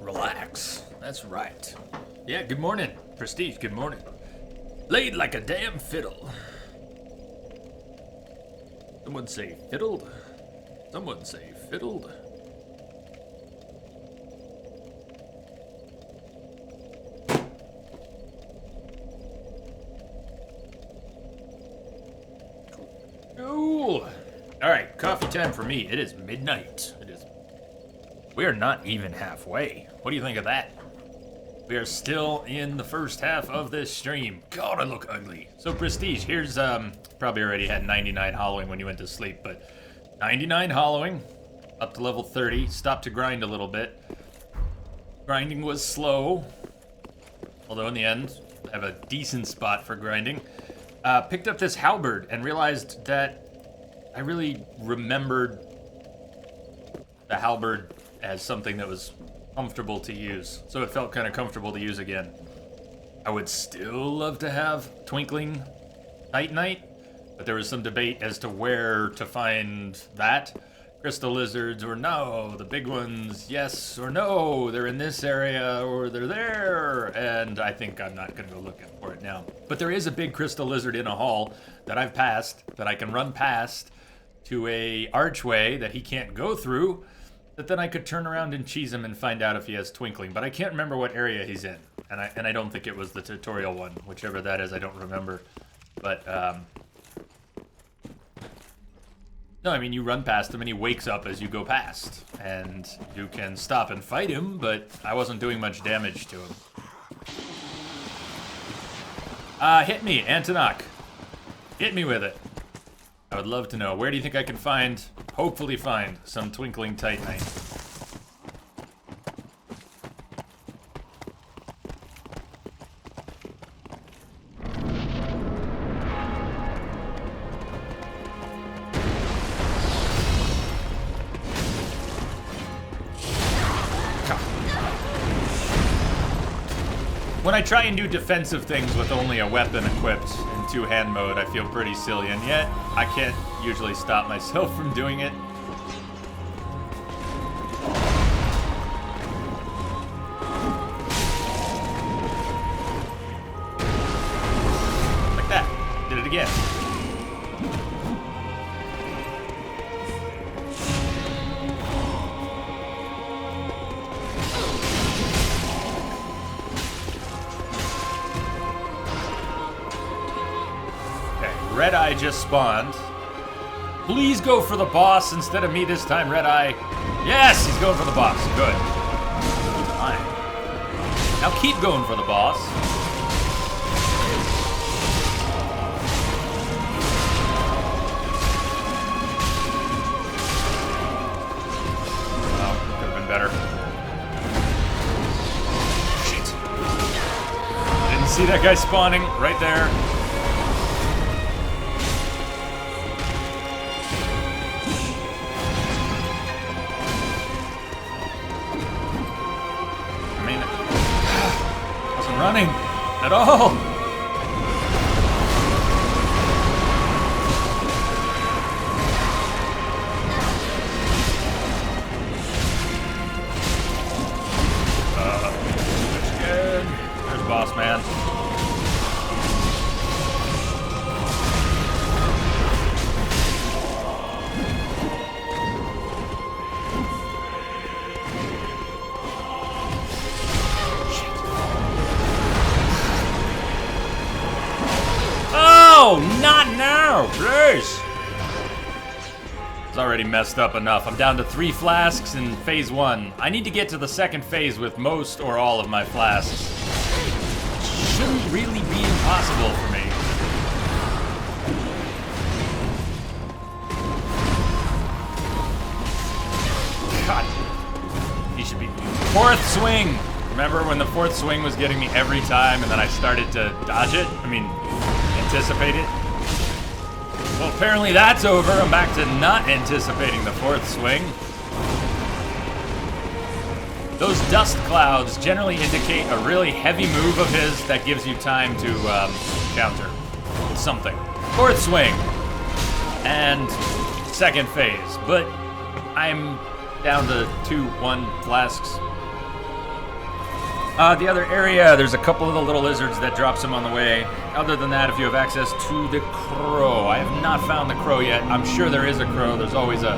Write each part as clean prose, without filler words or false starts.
Relax. That's right. Yeah, good morning, Prestige, good morning. Laid like a damn fiddle. Someone say fiddled? Someone say fiddled? Cool. Alright, coffee time for me. It is midnight. We are not even halfway. What do you think of that? We are still in the first half of this stream. God, I look ugly. So Prestige, here's, probably already had 99 hollowing when you went to sleep, but 99 hollowing, up to level 30, stopped to grind a little bit. Grinding was slow, although in the end, I have a decent spot for grinding. Picked up this halberd and realized that I really remembered the halberd as something that was comfortable to use, so it felt kind of comfortable to use again. I would still love to have Twinkling Titanite, but there was some debate as to where to find that. Crystal lizards or no, the big ones, yes or no, they're in this area or they're there, and I think I'm not gonna go looking for it now. But there is a big crystal lizard in a hall that I've passed, that I can run past to a archway that he can't go through, that then I could turn around and cheese him and find out if he has Twinkling, but I can't remember what area he's in, and I don't think it was the tutorial one, whichever that is, I don't remember. But no, I mean, you run past him and he wakes up as you go past, and you can stop and fight him, but I wasn't doing much damage to him. Hit me, Antonok. Hit me with it. I would love to know. Where do you think I can find, hopefully find, some Twinkling Titanite? When I try and do defensive things with only a weapon equipped in two-hand mode, I feel pretty silly, and yet I can't usually stop myself from doing it. Like that. Did it again. Red Eye just spawned. Please go for the boss instead of me this time, Red Eye. Yes, he's going for the boss. Good. Fine. Now keep going for the boss. Oh, could have been better. Shit. Didn't see that guy spawning right there. Running at all. Good. There's boss man. Oh, not now, please. It's already messed up enough. I'm down to 3 flasks in phase 1. I need to get to the second phase with most or all of my flasks. Shouldn't really be impossible for me. God. He should be. 4th swing. Remember when the 4th swing was getting me every time and then I started to dodge it? I mean, anticipate it? Well, apparently that's over. I'm back to not anticipating the 4th swing. Those dust clouds generally indicate a really heavy move of his that gives you time to counter something. 4th swing and 2nd phase, but I'm down to 2-1 flasks. The other area, there's a couple of the little lizards that drop some on the way. Other than that, if you have access to the crow, I have not found the crow yet. I'm sure there is a crow. There's always a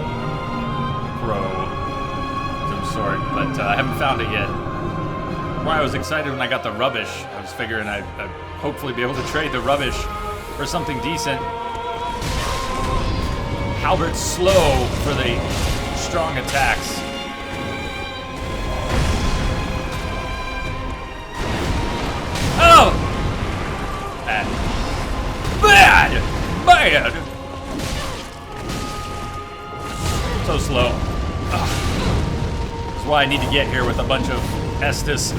crow of some sort, but I haven't found it yet. Why I was excited when I got the rubbish. I was figuring I'd hopefully be able to trade the rubbish for something decent. Halbert's slow for the strong attacks. Oh! Bad. Bad! Bad! So slow. Ugh. That's why I need to get here with a bunch of Estus.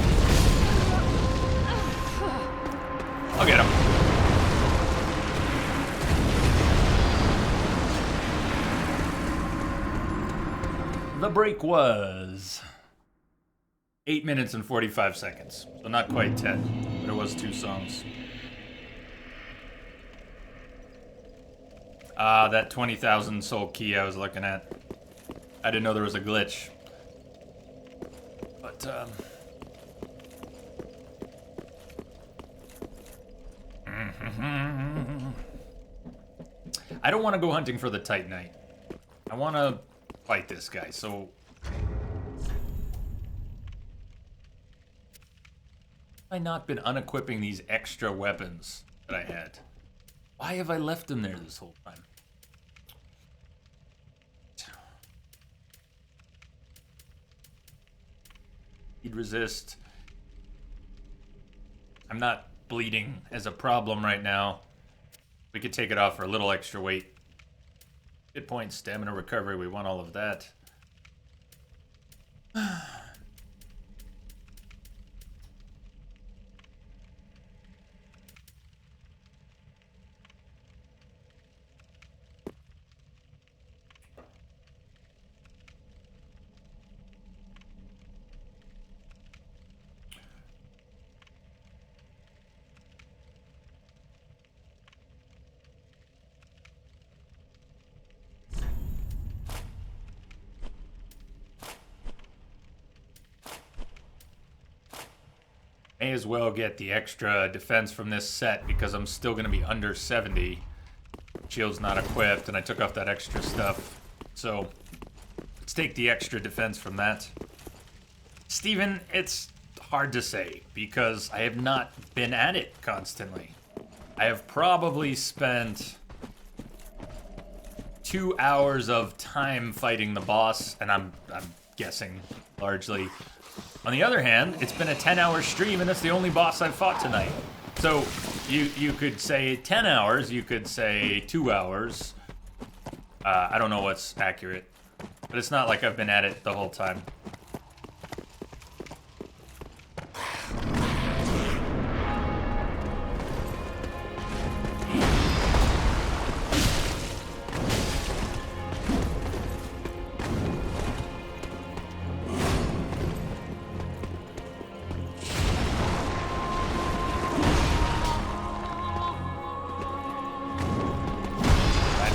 I'll get him. The break was 8 minutes and 45 seconds. So not quite 10, but it was 2 songs. That 20,000 soul key I was looking at. I didn't know there was a glitch. But, I don't want to go hunting for the Titanite. I want to fight this guy, so... Have I not been unequipping these extra weapons that I had? Why have I left them there this whole time? He'd resist. I'm not bleeding as a problem right now. We could take it off for a little extra weight. Hit points, stamina recovery, we want all of that. May as well get the extra defense from this set because I'm still going to be under 70. Shield's not equipped, and I took off that extra stuff. So, let's take the extra defense from that. Steven, it's hard to say because I have not been at it constantly. I have probably spent 2 hours of time fighting the boss, and I'm guessing largely. On the other hand, it's been a 10-hour stream, and that's the only boss I've fought tonight. So, you could say 10 hours, you could say 2 hours. I don't know what's accurate, but it's not like I've been at it the whole time.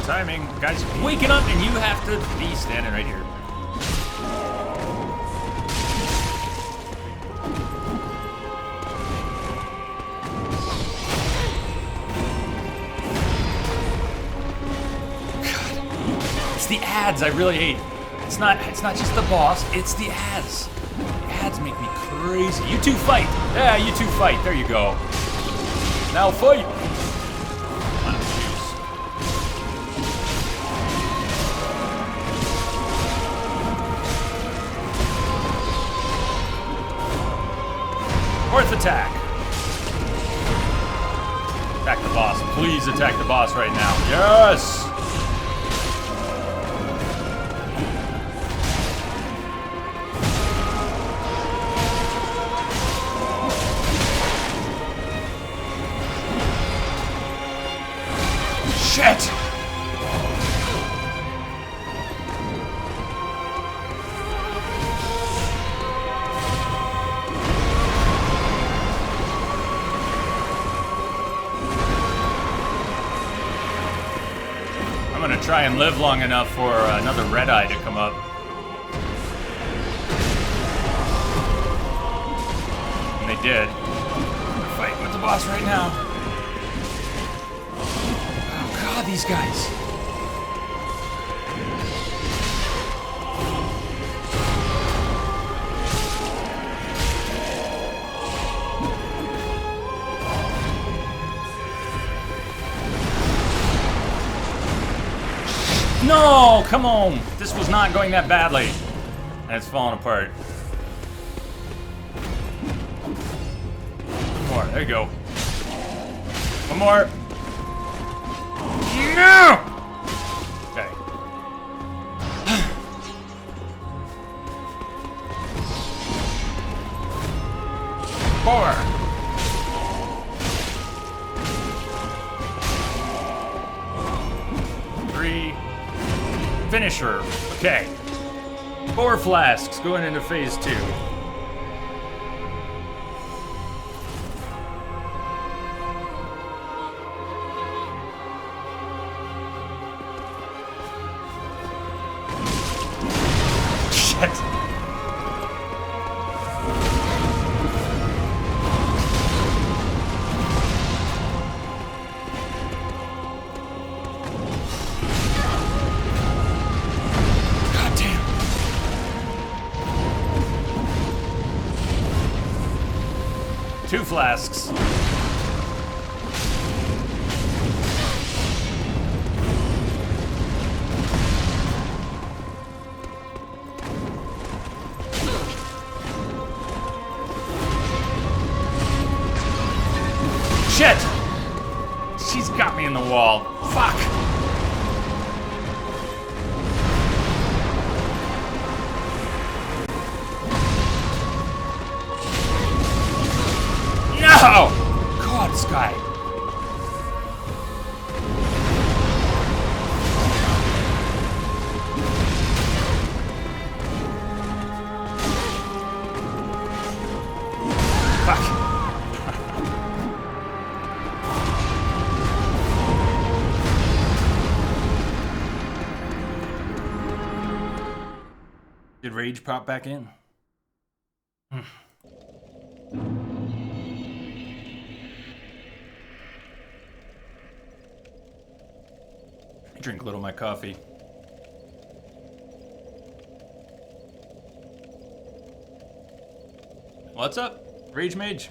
Timing. Guys waking up and you have to be standing right here. God. It's the ads I really hate. It's not just the boss, it's the ads. The ads make me crazy. You two fight. Yeah, you two fight. There you go. Now fight. Fourth attack. Attack the boss. Please attack the boss right now. Yes! Shit! Try and live long enough for another red eye to come up. they did. We're fighting with the boss right now. Oh god, these guys. No, come on. This was not going that badly. And it's falling apart. One more, there you go. One more. No! Okay. 4. Finisher. Okay. 4 flasks going into phase 2. Shit. Two flasks. Shit! She's got me in the wall. Fuck! No! God, this guy. Fuck. Did rage pop back in? Drink a little of my coffee. What's up, Rage Mage?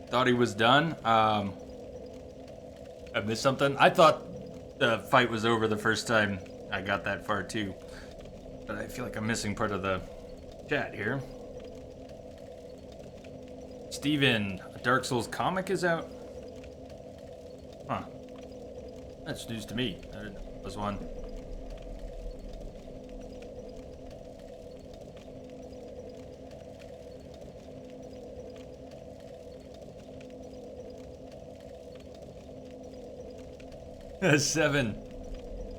Thought he was done. I missed something. I thought the fight was over the first time I got that far too. But I feel like I'm missing part of the chat here. Steven, a Dark Souls comic is out? Huh. That's news to me. There was one. Seven.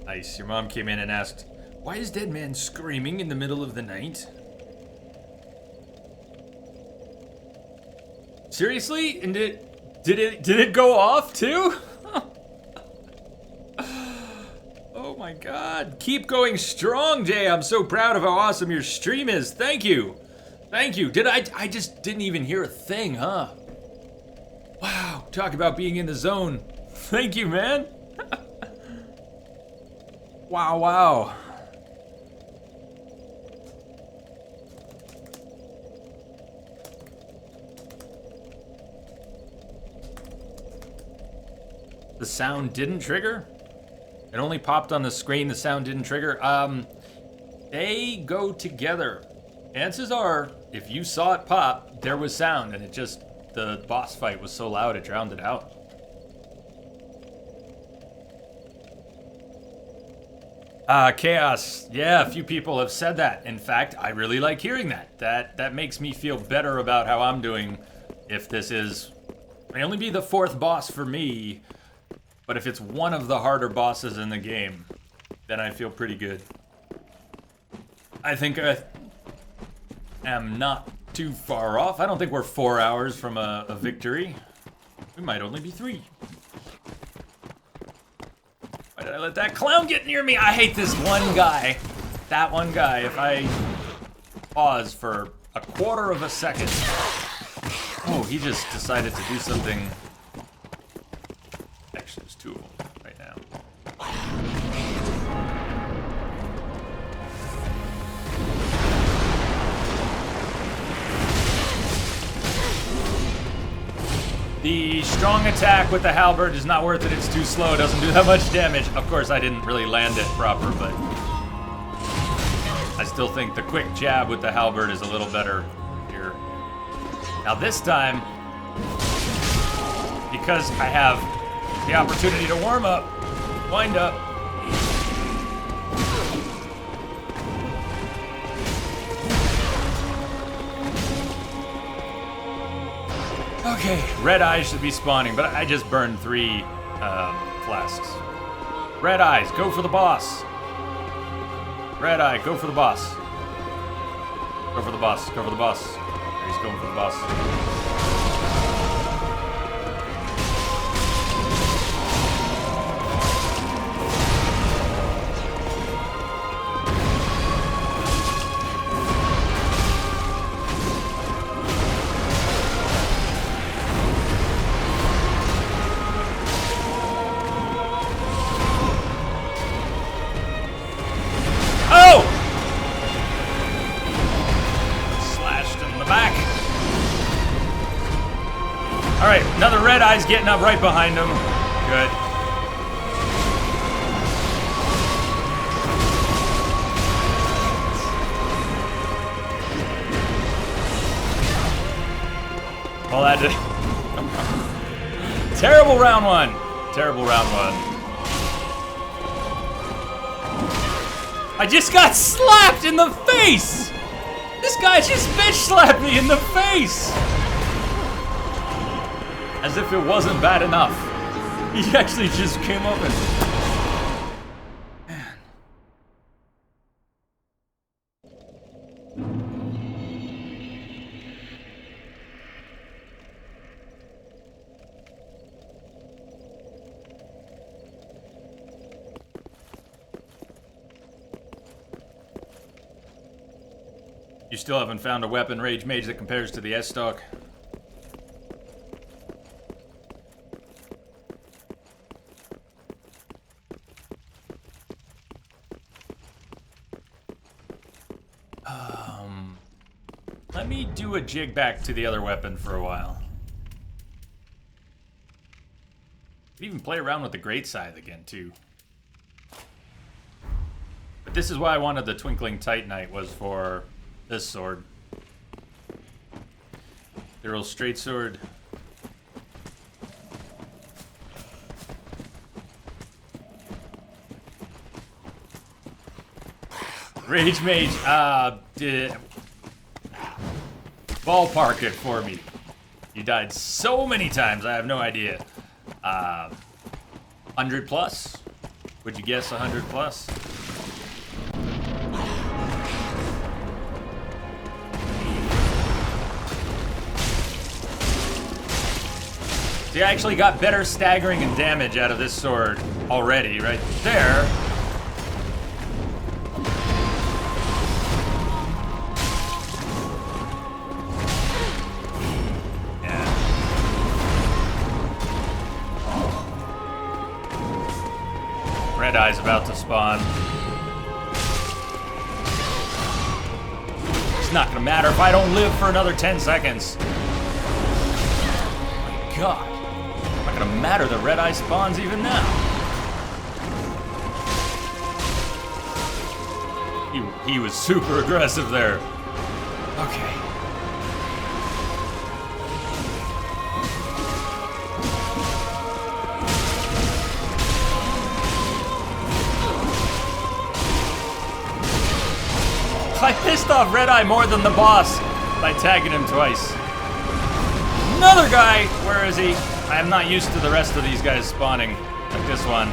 Nice. Your mom came in and asked, "Why is Dead Man screaming in the middle of the night?" Seriously? And did it go off too? Oh my god. Keep going strong, Jay. I'm so proud of how awesome your stream is. Thank you. Thank you. I just didn't even hear a thing, huh? Wow. Talk about being in the zone. Thank you, man. Wow, wow. The sound didn't trigger? It only popped on the screen, the sound didn't trigger. They go together. Chances are, if you saw it pop, there was sound, and it just, the boss fight was so loud it drowned it out. Chaos. Yeah, a few people have said that. In fact, I really like hearing that. That makes me feel better about how I'm doing. If this is, may only be the 4th boss for me, but if it's one of the harder bosses in the game, then I feel pretty good. I think I am not too far off. I don't think we're 4 hours from a victory. We might only be 3. Why did I let that clown get near me? I hate this one guy. that one guy, if I pause for a quarter of a second. Oh, he just decided to do something. Actually, there's two of them right now. The strong attack with the halberd is not worth it. It's too slow. It doesn't do that much damage. Of course, I didn't really land it proper, but I still think the quick jab with the halberd is a little better here. Now this time, because I have the opportunity to warm up, wind up. Okay, red eyes should be spawning, but I just burned 3 flasks. Red eyes, go for the boss. Red eye, go for the boss. Go for the boss, go for the boss. There he's going for the boss. Alright, another red eye's getting up right behind him. Good. Well, that did. Terrible round one. Terrible round one. I just got slapped in the face! This guy just bitch slapped me in the face! As if it wasn't bad enough. He actually just came up and... Man. You still haven't found a weapon, Rage Mage, that compares to the S-Stock? Let me do a jig back to the other weapon for a while. Even play around with the Great Scythe again, too. But this is why I wanted the Twinkling Titanite, was for this sword. The real straight sword. Rage Mage, ballpark it for me. You died so many times, I have no idea. 100 plus? Would you guess 100 plus? See, I actually got better staggering and damage out of this sword already, right there. Red Eye's about to spawn. It's not gonna matter if I don't live for another 10 seconds. Oh my god. It's not gonna matter that Red Eye spawns even now. He was super aggressive there. Okay. I pissed off Red Eye more than the boss by tagging him twice. Another guy! Where is he? I am not used to the rest of these guys spawning like this one.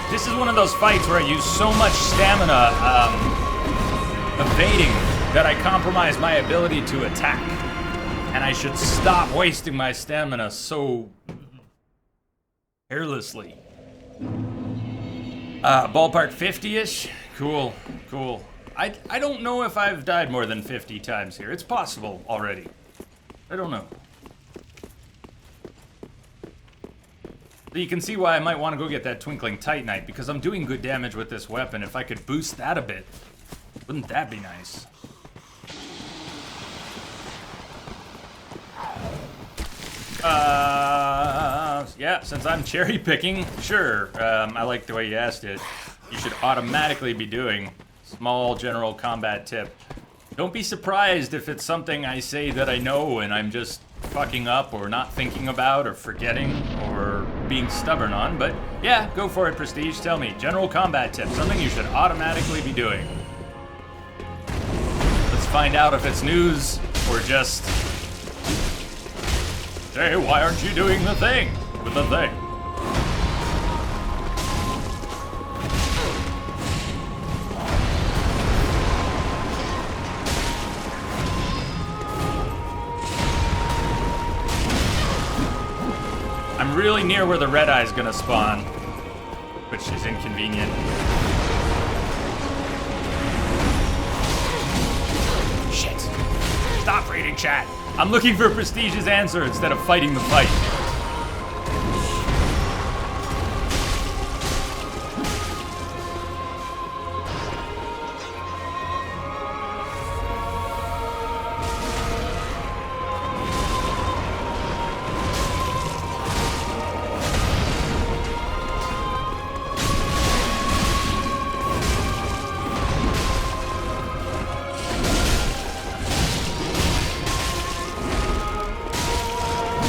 This is is one of those fights where I use so much stamina evading that I compromise my ability to attack. And I should stop wasting my stamina so carelessly. Ballpark 50-ish? Cool, cool. I don't know if I've died more than 50 times here. It's possible already. I don't know. But you can see why I might want to go get that Twinkling Titanite, because I'm doing good damage with this weapon. If I could boost that a bit, wouldn't that be nice? Yeah, since I'm cherry picking, sure. I like the way you asked it. You should automatically be doing small general combat tip. Don't be surprised if it's something I say that I know and I'm just fucking up or not thinking about or forgetting or being stubborn on, but yeah, go for it, Prestige. Tell me, general combat tip, something you should automatically be doing. Let's find out if it's news or just, hey, why aren't you doing the thing with the thing? I'm really near where the red eye's gonna spawn, which is inconvenient. Shit. Stop reading chat. I'm looking for Prestige's answer instead of fighting the fight.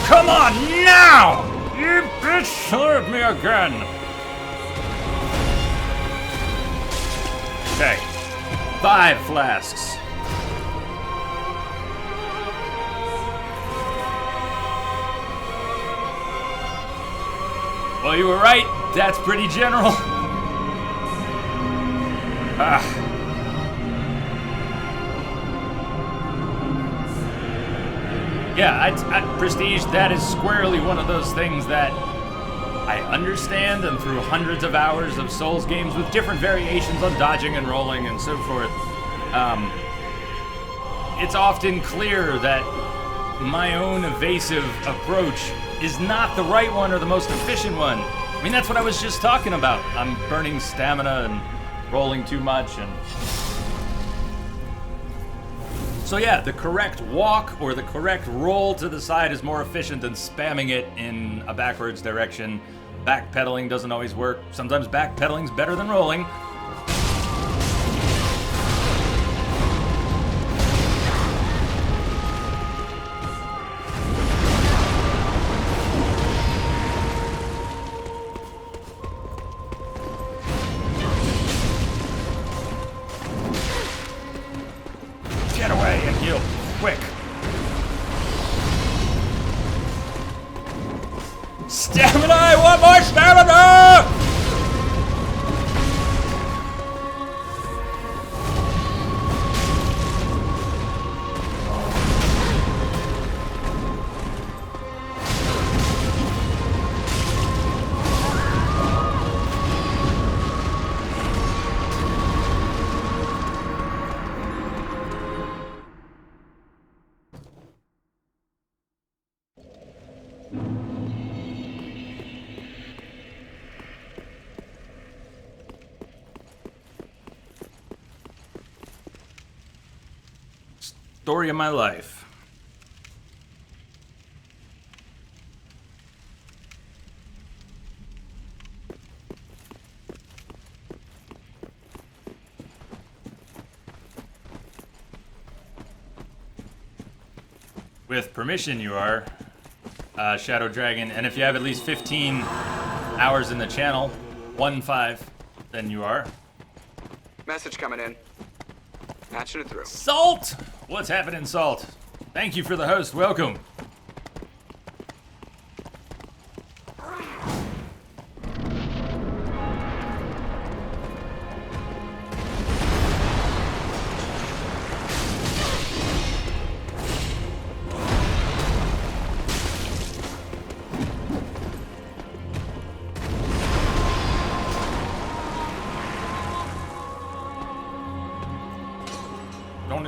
Come on now! You bitch, serve me again! Okay. 5 flasks. Well, you were right. That's pretty general. Yeah, Prestige, that is squarely one of those things that I understand, and through hundreds of hours of Souls games with different variations on dodging and rolling and so forth, it's often clear that my own evasive approach is not the right one or the most efficient one. I mean, that's what I was just talking about. I'm burning stamina and rolling too much and... So yeah, the correct walk or the correct roll to the side is more efficient than spamming it in a backwards direction. Backpedaling doesn't always work. Sometimes backpedaling's better than rolling. Get away and heal, quick. Stamina, I want more stamina! Story of my life. With permission, you are, Shadow Dragon, and if you have at least 15 hours in the channel, 1-5, then you are. Message coming in. Patching it through. Salt! What's happening, Salt? Thank you for the host. Welcome.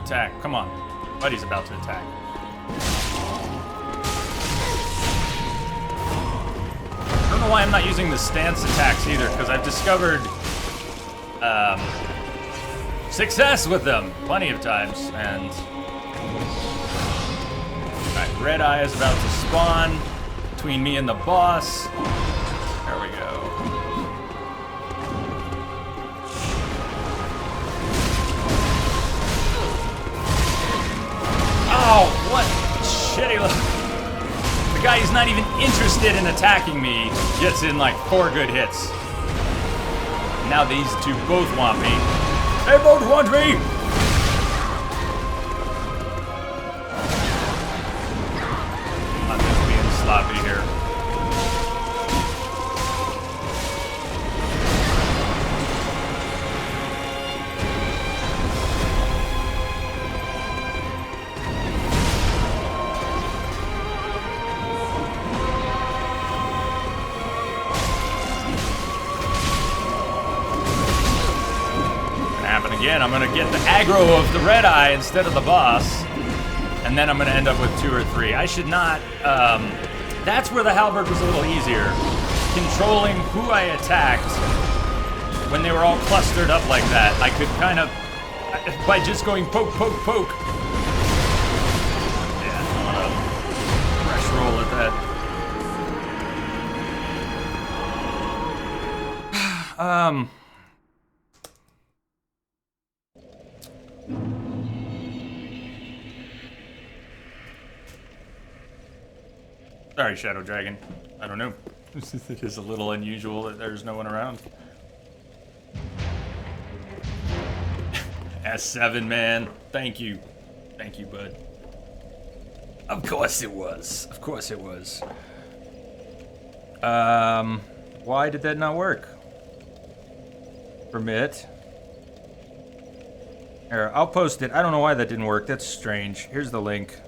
attack. Come on. Buddy's about to attack. I don't know why I'm not using the stance attacks either, because I've discovered success with them plenty of times. And alright, Red Eye is about to spawn between me and the boss. There we go. Oh, what shitty look. The guy who's not even interested in attacking me gets in like 4 good hits. Now these two both want me. They both want me! I'm just being sloppy here. Again, I'm gonna get the aggro of the Red Eye instead of the boss, and then I'm gonna end up with 2 or 3. I should not. That's where the halberd was a little easier, controlling who I attacked when they were all clustered up like that. I could kind of, by just going poke, poke, poke. Yeah, I wanna fresh roll at that. Sorry, Shadow Dragon. I don't know. It is a little unusual that there's no one around. S7, man. Thank you. Thank you, bud. Of course it was. Of course it was. Why did that not work? Permit. Here, I'll post it. I don't know why that didn't work. That's strange. Here's the link.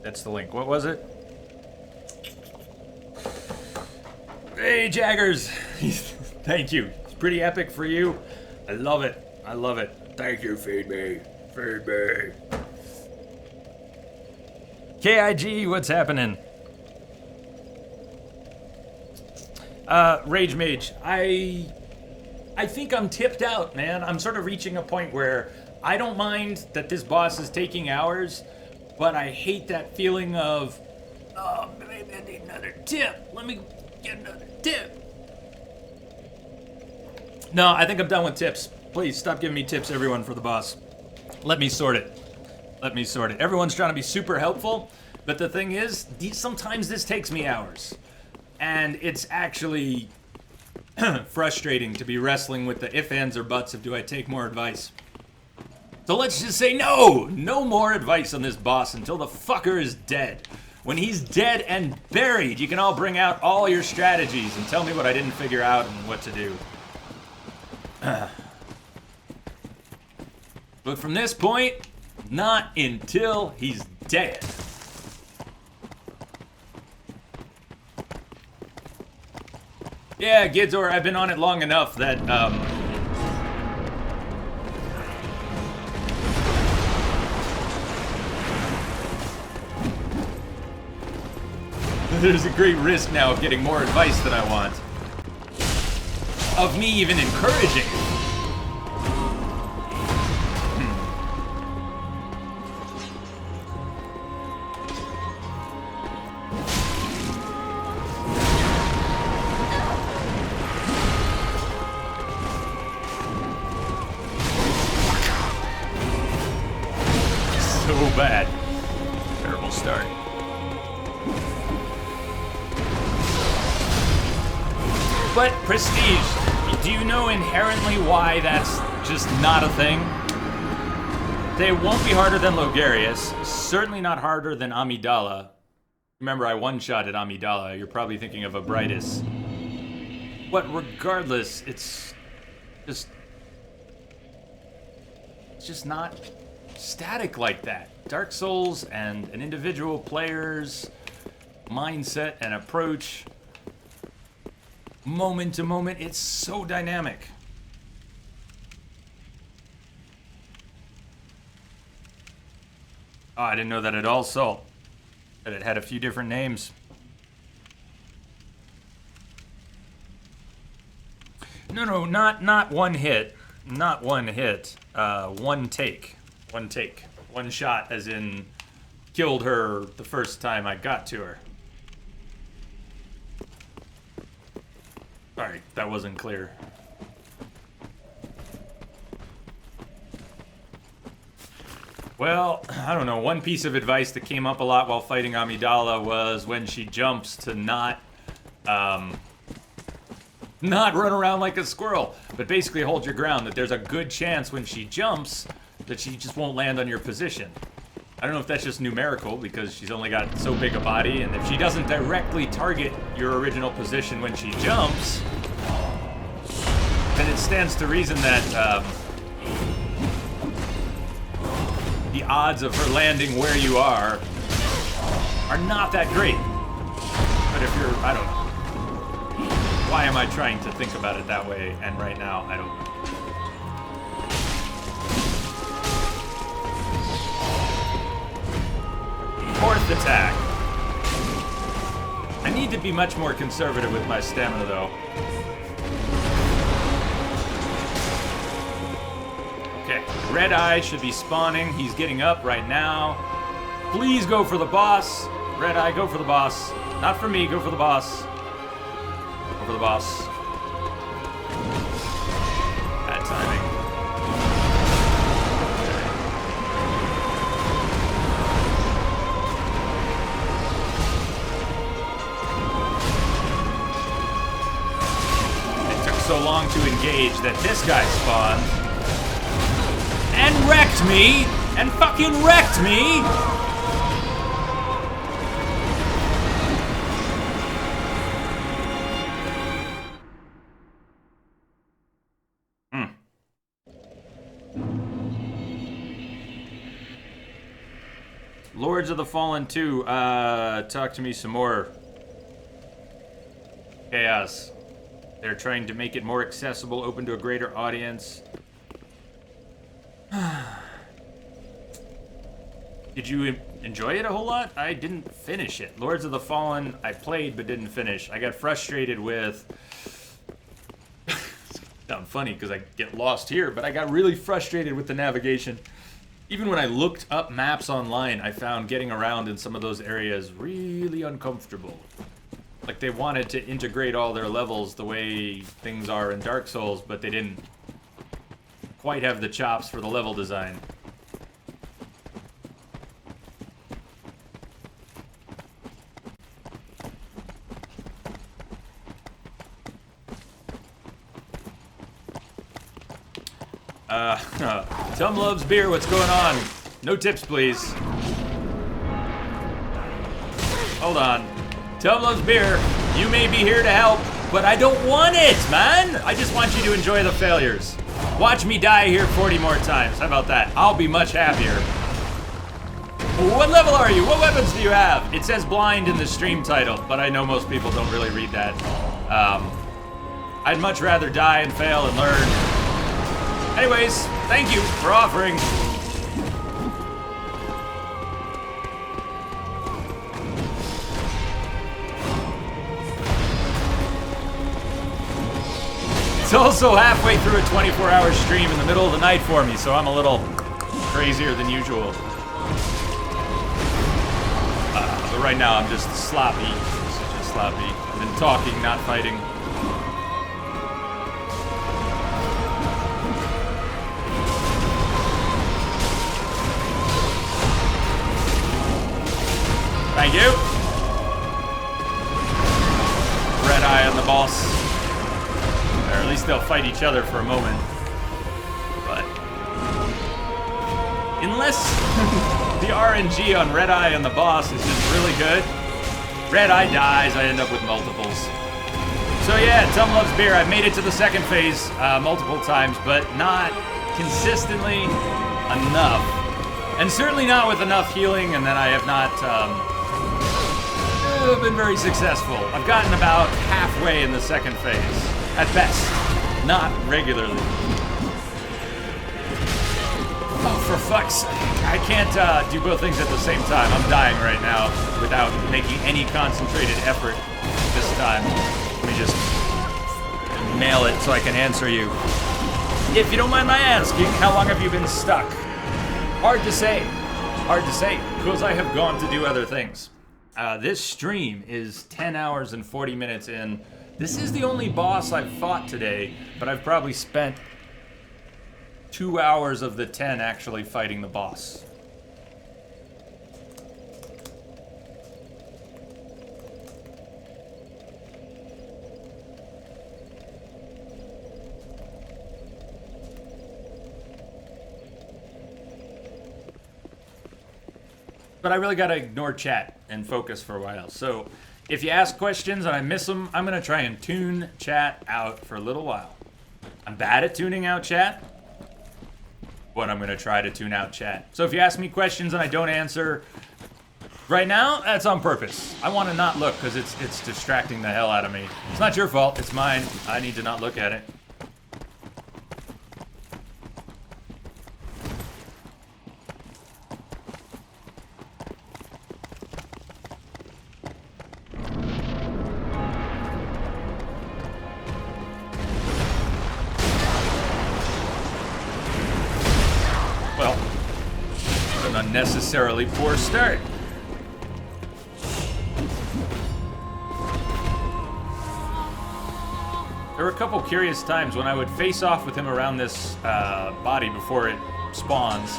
That's the link. What was it? Hey, Jaggers! Thank you. It's pretty epic for you. I love it. I love it. Thank you, Feed Me. Feed Me. KIG, what's happening? Rage Mage, I think I'm tipped out, man. I'm sort of reaching a point where I don't mind that this boss is taking hours, but I hate that feeling of, oh, maybe I need another tip. Let me get another tip. No, I think I'm done with tips. Please stop giving me tips, everyone, for the boss. Let me sort it. Let me sort it. Everyone's trying to be super helpful, but the thing is, sometimes this takes me hours. And it's actually frustrating to be wrestling with the if, ands, or buts of do I take more advice. So let's just say no! No more advice on this boss until the fucker is dead. When he's dead and buried, you can all bring out all your strategies and tell me what I didn't figure out and what to do. But from this point, not until he's dead. Yeah, Gidzor, I've been on it long enough that, there's a great risk now of getting more advice than I want. Of me even encouraging. So bad. Terrible start. But Prestige, do you know inherently why that's just not a thing? They won't be harder than Logarius, certainly not harder than Amidala. Remember, I one-shotted Amidala, you're probably thinking of Abritus. But regardless, it's just not static like that. Dark Souls and an individual player's mindset and approach, moment to moment, it's so dynamic. Oh, I didn't know that at all, Salt. That it had a few different names. No, not one hit. Not one hit. One take. One take. One shot, as in killed her the first time I got to her. Alright, that wasn't clear. Well, I don't know. One piece of advice that came up a lot while fighting Amidala was when she jumps to not run around like a squirrel, but basically hold your ground, that there's a good chance when she jumps that she just won't land on your position. I don't know if that's just numerical because she's only got so big a body, and if she doesn't directly target your original position when she jumps, then it stands to reason that the odds of her landing where you are not that great. But if you're, I don't know. Why am I trying to think about it that way? And right now, I don't know. Fourth attack. I need to be much more conservative with my stamina, though. Okay, Red Eye should be spawning. He's getting up right now. Please go for the boss. Red Eye, go for the boss. Not for me, go for the boss. Go for the boss. Bad timing. It took so long to engage that this guy spawned. And wrecked me! And fucking wrecked me! Lords of the Fallen 2, talk to me some more. Chaos. They're trying to make it more accessible, open to a greater audience. Did you enjoy it a whole lot? I didn't finish it. Lords of the Fallen, I played but didn't finish. I got frustrated with... Sounds funny because I get lost here, but I got really frustrated with the navigation. Even when I looked up maps online, I found getting around in some of those areas really uncomfortable. Like they wanted to integrate all their levels the way things are in Dark Souls, but they didn't quite have the chops for the level design. Tum loves beer, what's going on? No tips, please. Hold on. Tum loves beer, you may be here to help, but I don't want it, man! I just want you to enjoy the failures. Watch me die here 40 more times, how about that? I'll be much happier. What level are you? What weapons do you have? It says blind in the stream title, but I know most people don't really read that. I'd much rather die and fail and learn. Anyways, thank you for offering. It's also halfway through a 24-hour stream in the middle of the night for me, so I'm a little crazier than usual. But right now I'm just sloppy. Just sloppy. I've been talking, not fighting. Thank you. Red Eye on the boss. Or at least they'll fight each other for a moment. But unless the RNG on Red Eye on the boss is just really good, Red Eye dies, I end up with multiples. So yeah, Tum loves beer. I've made it to the second phase multiple times, but not consistently enough. And certainly not with enough healing, and then I have not been very successful. I've gotten about halfway in the second phase, at best, not regularly. Oh, for for fuck's sake. I can't do both things at the same time. I'm dying right now without making any concentrated effort this time. Let me just mail it so I can answer you. If you don't mind my asking, how long have you been stuck? Hard to say. Hard to say, because I have gone to do other things. This stream is 10 hours and 40 minutes in. This is the only boss I've fought today, but I've probably spent 2 hours of the 10 actually fighting the boss. But I really gotta ignore chat and focus for a while. So if you ask questions and I miss them, I'm gonna try and tune chat out for a little while. I'm bad at tuning out chat, but I'm gonna try to tune out chat. So if you ask me questions and I don't answer right now, that's on purpose. I wanna not look because it's distracting the hell out of me. It's not your fault, it's mine. I need to not look at it. Unnecessarily poor start. There were a couple curious times when I would face off with him around this body before it spawns.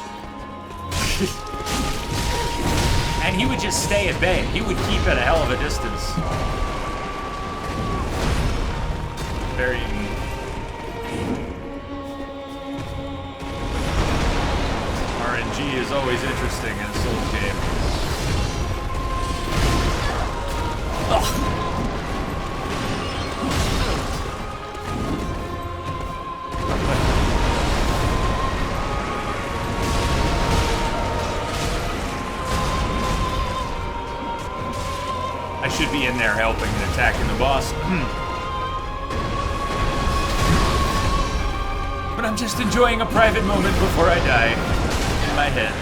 And he would just stay at bay. He would keep at a hell of a distance. Very... RNG is always interesting in a Souls game. Ugh. I should be in there helping and attacking the boss. But I'm just enjoying a private moment before I die. In my head.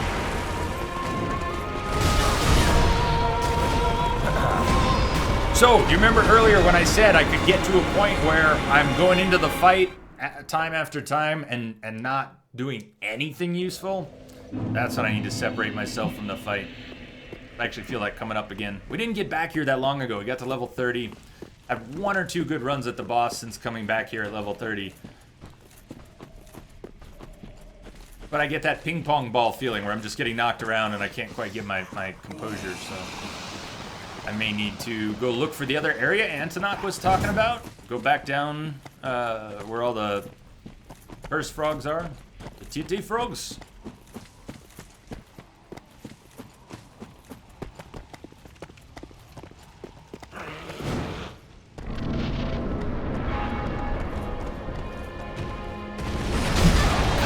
So, you remember earlier when I said I could get to a point where I'm going into the fight time after time and not doing anything useful? That's when I need to separate myself from the fight. I actually feel like coming up again. We didn't get back here that long ago. We got to level 30. I've 1 or 2 good runs at the boss since coming back here at level 30. But I get that ping pong ball feeling where I'm just getting knocked around and I can't quite get my composure, so... I may need to go look for the other area Antonok was talking about. Go back down where all the first frogs are. The TT frogs.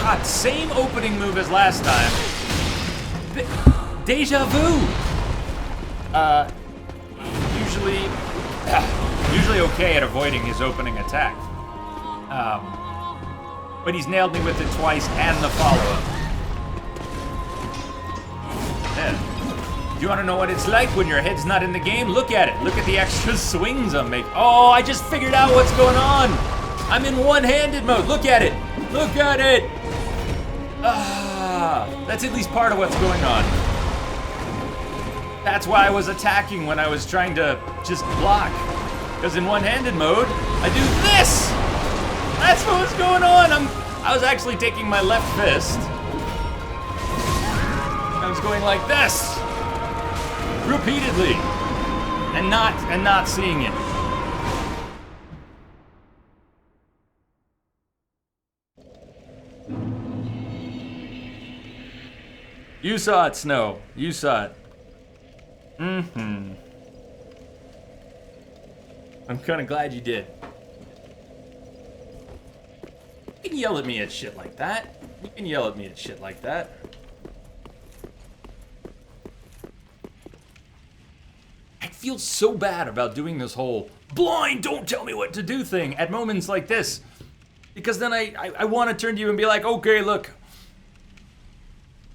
God, same opening move as last time. Deja vu! Usually okay at avoiding his opening attack. But he's nailed me with it twice and the follow-up. Yeah. Do you want to know what it's like when your head's not in the game? Look at it. Look at the extra swings I'm making. Oh, I just figured out what's going on. I'm in one-handed mode. Look at it. Look at it. That's at least part of what's going on. That's why I was attacking when I was trying to just block. Because in one-handed mode, I do this! That's what was going on! I was actually taking my left fist. I was going like this! Repeatedly. And not seeing it. You saw it, Snow. You saw it. Mm-hmm. I'm kind of glad you did. You can yell at me at shit like that. You can yell at me at shit like that. I feel so bad about doing this whole blind, don't tell me what to do thing at moments like this. Because then I want to turn to you and be like, okay, look.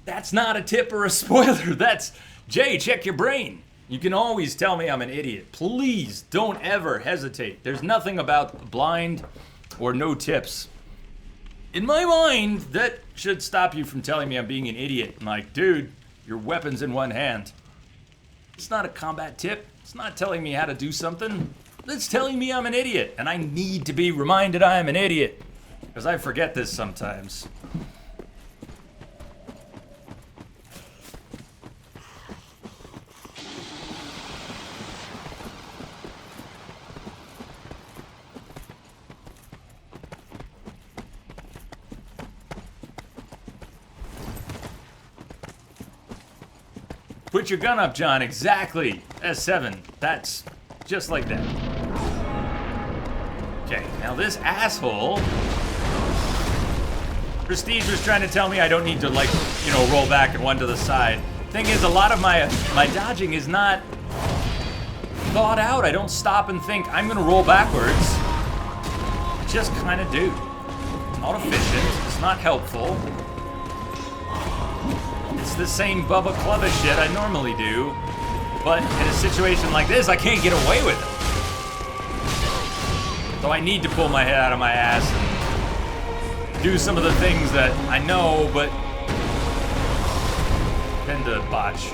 That's not a tip or a spoiler. That's, Jay, check your brain. You can always tell me I'm an idiot. Please don't ever hesitate. There's nothing about blind or no tips. In my mind, that should stop you from telling me I'm being an idiot. I'm like, dude, your weapon's in one hand. It's not a combat tip. It's not telling me how to do something. It's telling me I'm an idiot. And I need to be reminded I am an idiot. Because I forget this sometimes. Put your gun up, John. Exactly. S7. That's just like that. Okay, now this asshole... Prestige was trying to tell me I don't need to, like, you know, roll back and one to the side. Thing is, a lot of my dodging is not thought out. I don't stop and think, I'm gonna roll backwards. I just kind of do. Not efficient. It's not helpful. It's the same Bubba Clubba shit I normally do, but in a situation like this, I can't get away with it. So I need to pull my head out of my ass and do some of the things that I know, but tend to botch.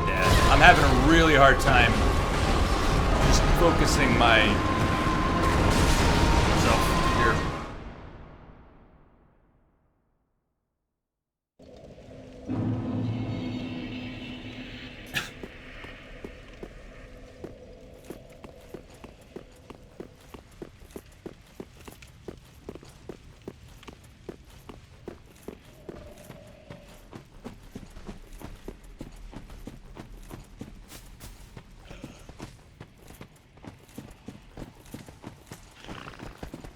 Yeah, I'm having a really hard time just focusing myself here.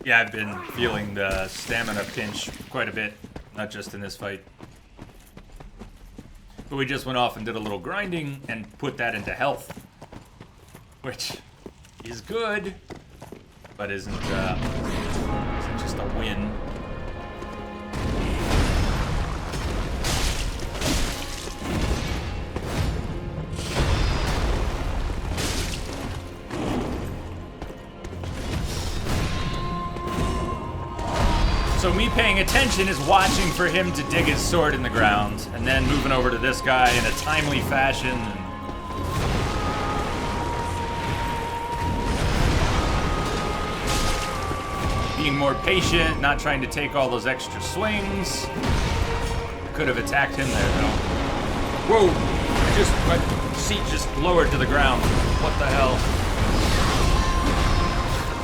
'Cause I've been feeling the stamina pinch quite a bit, not just in this fight. But we just went off and did a little grinding and put that into health, which is good, but isn't just a win. So me paying attention is watching for him to dig his sword in the ground, and then moving over to this guy in a timely fashion. And being more patient, not trying to take all those extra swings. Could have attacked him there, though. Whoa! My seat just lowered to the ground. What the hell?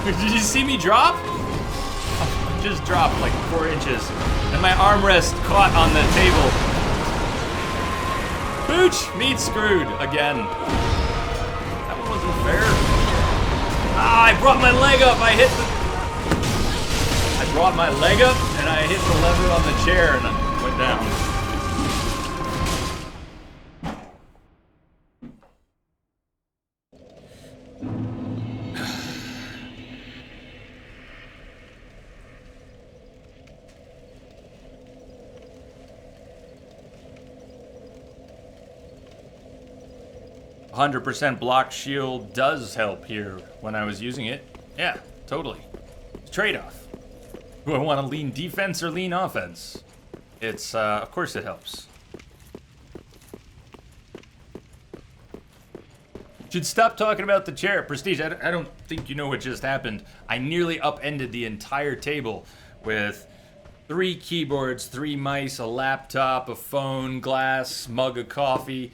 Did you see me drop? Just dropped like 4 inches, and my armrest caught on the table. Pooch, meat screwed again. That one wasn't fair. Ah, I brought my leg up. I brought my leg up, and I hit the lever on the chair, and I went down. 100% block shield does help here when I was using it. Yeah, totally. Trade-off. Do I want to lean defense or lean offense? It's, of course it helps. Should stop talking about the chair. Prestige, I don't think you know what just happened. I nearly upended the entire table with 3 keyboards, 3 mice, a laptop, a phone, glass, mug of coffee.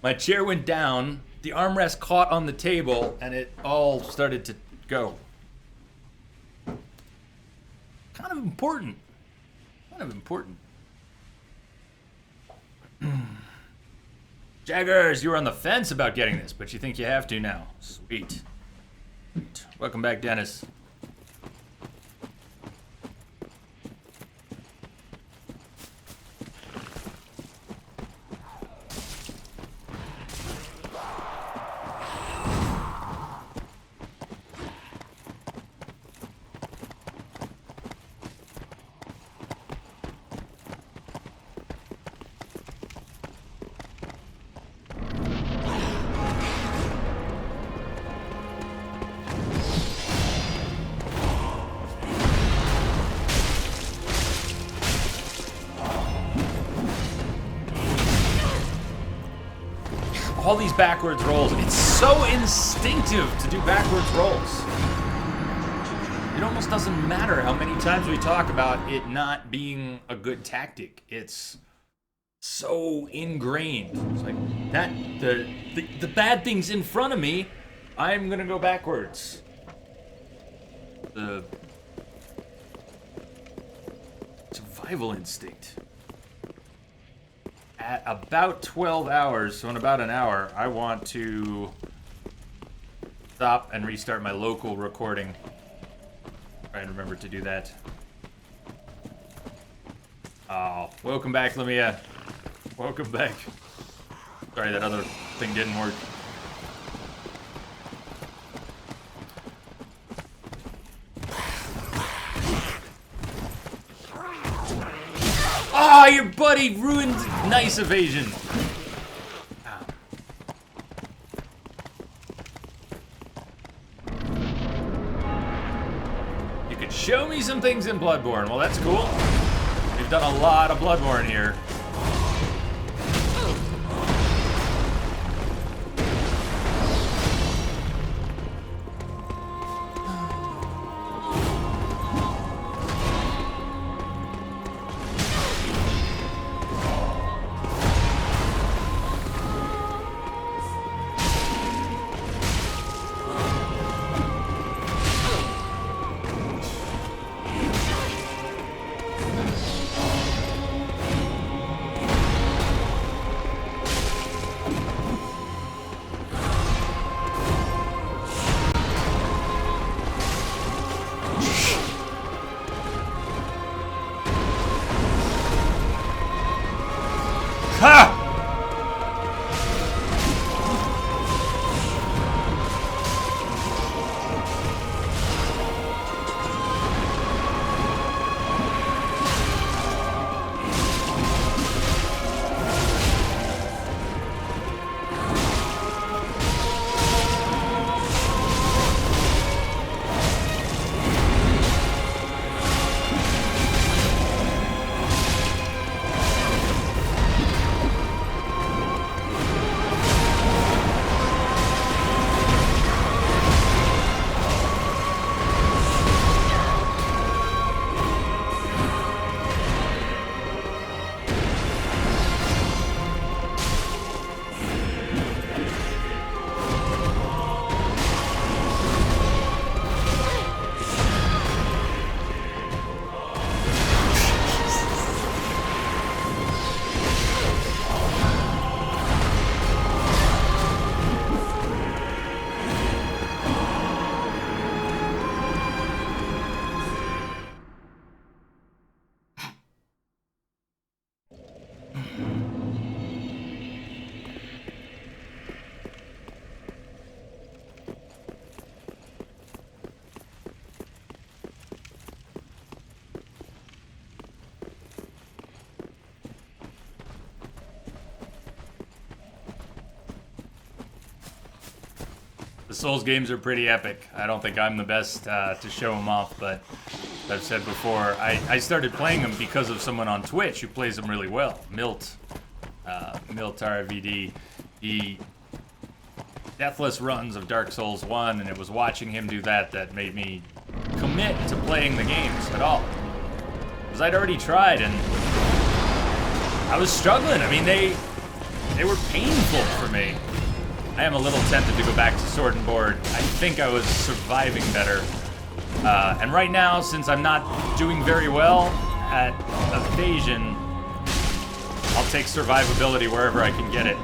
My chair went down, the armrest caught on the table, and it all started to go. Kind of important. Kind of important. Jaggers, you were on the fence about getting this, but you think you have to now. Sweet. Welcome back, Dennis. all these backwards rolls. It's so instinctive to do backwards rolls. It almost doesn't matter how many times we talk about it not being a good tactic. It's so ingrained. It's like that the bad thing's in front of me, I'm gonna go backwards. The survival instinct. At about 12 hours, so in about an hour, I want to stop and restart my local recording. Try and remember to do that. Oh, welcome back, Lamia. Welcome back. Sorry, that other thing didn't work. Oh, your buddy ruined nice evasion. Ow. You could show me some things in Bloodborne. Well, that's cool. We've done a lot of Bloodborne here. Ha! The Souls games are pretty epic. I don't think I'm the best to show them off, but as I've said before, I started playing them because of someone on Twitch who plays them really well. Milt RVD. He deathless runs of Dark Souls 1, and it was watching him do that that made me commit to playing the games at all. Because I'd already tried, and I was struggling. I mean, they were painful for me. I am a little tempted to go back to Sword and Board. I think I was surviving better. And right now, since I'm not doing very well at evasion, I'll take survivability wherever I can get it.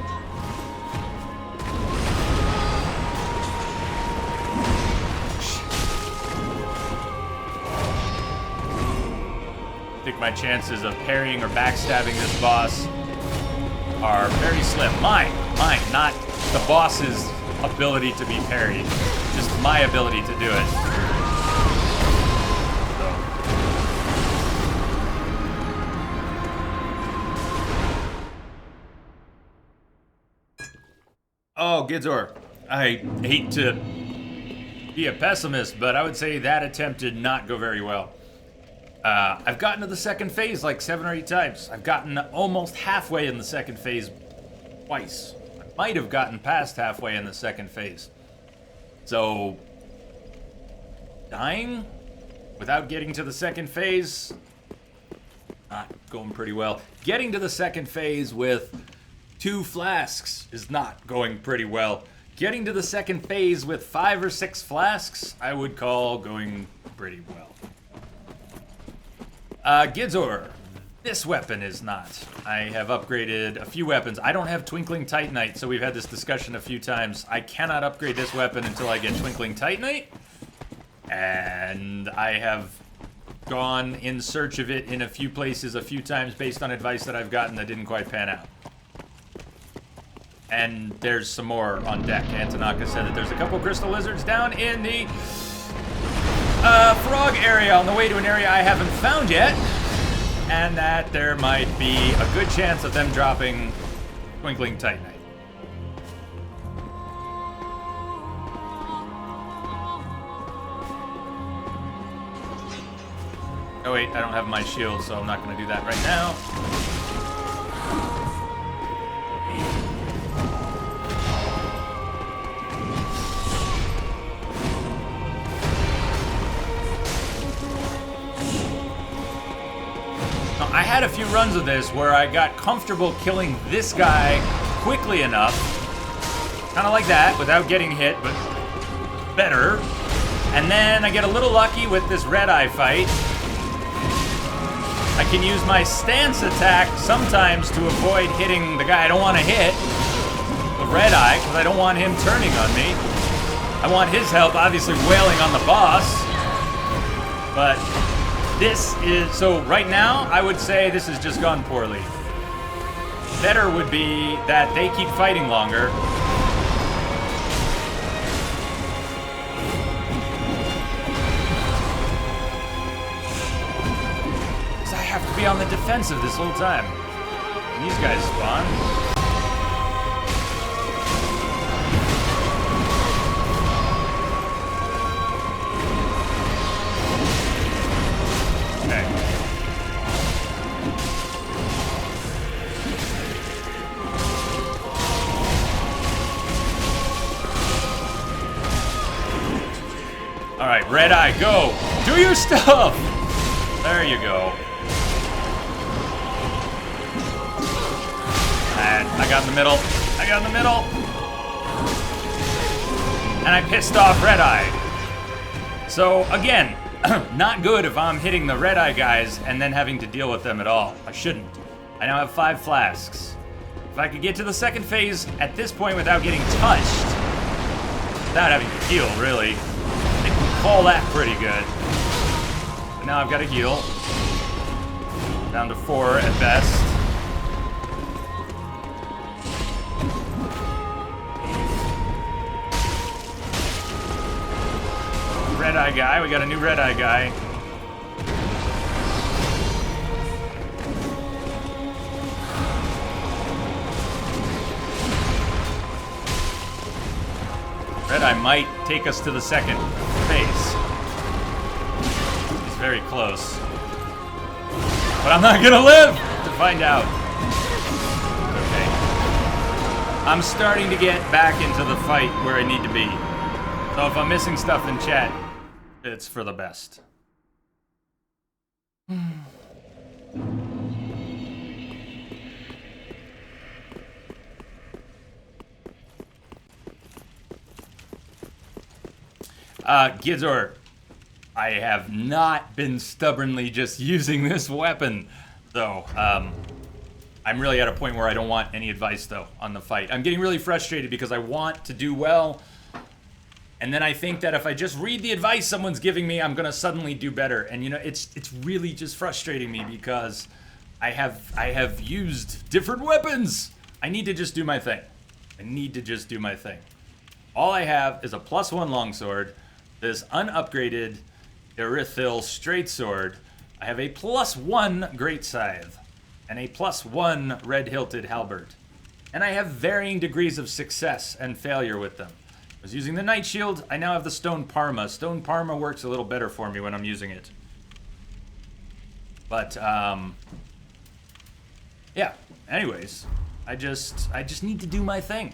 I think my chances of parrying or backstabbing this boss are very slim. Mine, not the boss's ability to be parried, just my ability to do it. Oh, Gidzor, I hate to be a pessimist, but I would say that attempt did not go very well. I've gotten to the second phase like 7 or 8 times. I've gotten almost halfway in the second phase twice. might have gotten past halfway in the second phase. So, dying without getting to the second phase, not going pretty well. Getting to the second phase with 2 flasks is not going pretty well. Getting to the second phase with 5 or 6 flasks, I would call going pretty well. Gidzor, this weapon is not. I have upgraded a few weapons. I don't have Twinkling Titanite, so we've had this discussion a few times. I cannot upgrade this weapon until I get Twinkling Titanite. And I have gone in search of it in a few places a few times based on advice that I've gotten that didn't quite pan out. And there's some more on deck. Antonaka said that there's a couple crystal lizards down in the frog area on the way to an area I haven't found yet. And that there might be a good chance of them dropping Twinkling Titanite. Oh wait, I don't have my shield, so I'm not going to do that right now. Now, I had a few runs of this where I got comfortable killing this guy quickly enough, kind of like that, without getting hit, but better. And then I get a little lucky with this red eye fight. I can use my stance attack sometimes to avoid hitting the guy I don't want to hit, the red eye, because I don't want him turning on me. I want his help, obviously wailing on the boss. But this is, so right now, I would say this has just gone poorly. Better would be that they keep fighting longer. Be on the defensive this whole time. And these guys spawn. Okay. All right, Red Eye, go. Do your stuff. There you go. I got in the middle. I got in the middle. And I pissed off Red Eye. So, again, not good if I'm hitting the Red Eye guys and then having to deal with them at all. I shouldn't. I now have 5 flasks. If I could get to the second phase at this point without getting touched, without having to heal, really, I can call that pretty good. But now I've got to heal. Down to 4 at best. Red Eye guy. We got a new Red Eye guy. Red Eye might take us to the second phase. He's very close. But I'm not gonna live to find out. Okay. I'm starting to get back into the fight where I need to be. So if I'm missing stuff in chat, it's for the best. Gidzor, I have not been stubbornly just using this weapon, though. I'm really at a point where I don't want any advice, though, on the fight. I'm getting really frustrated because I want to do well. And then I think that if I just read the advice someone's giving me, I'm gonna suddenly do better. And you know, it's really just frustrating me because I have used different weapons. I need to just do my thing. I need to just do my thing. All I have is a +1 longsword, this unupgraded Erithil straight sword. I have a +1 great scythe, and a +1 red hilted halberd. And I have varying degrees of success and failure with them. I was using the Night Shield. I now have the Stone Parma. Stone Parma works a little better for me when I'm using it. But, yeah. Anyways, I just need to do my thing.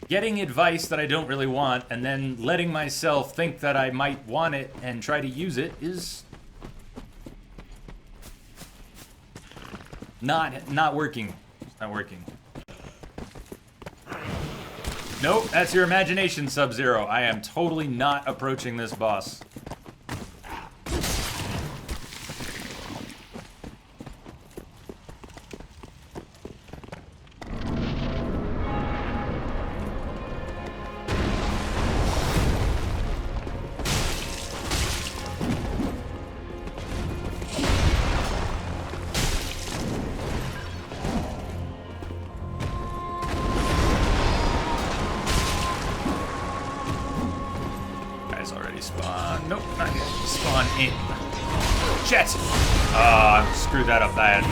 Getting advice that I don't really want and then letting myself think that I might want it and try to use it is not working. It's not working. Nope, that's your imagination, Sub-Zero. I am totally not approaching this boss. Nope, not yet. Spawn in. Shit! Oh, screwed that up bad.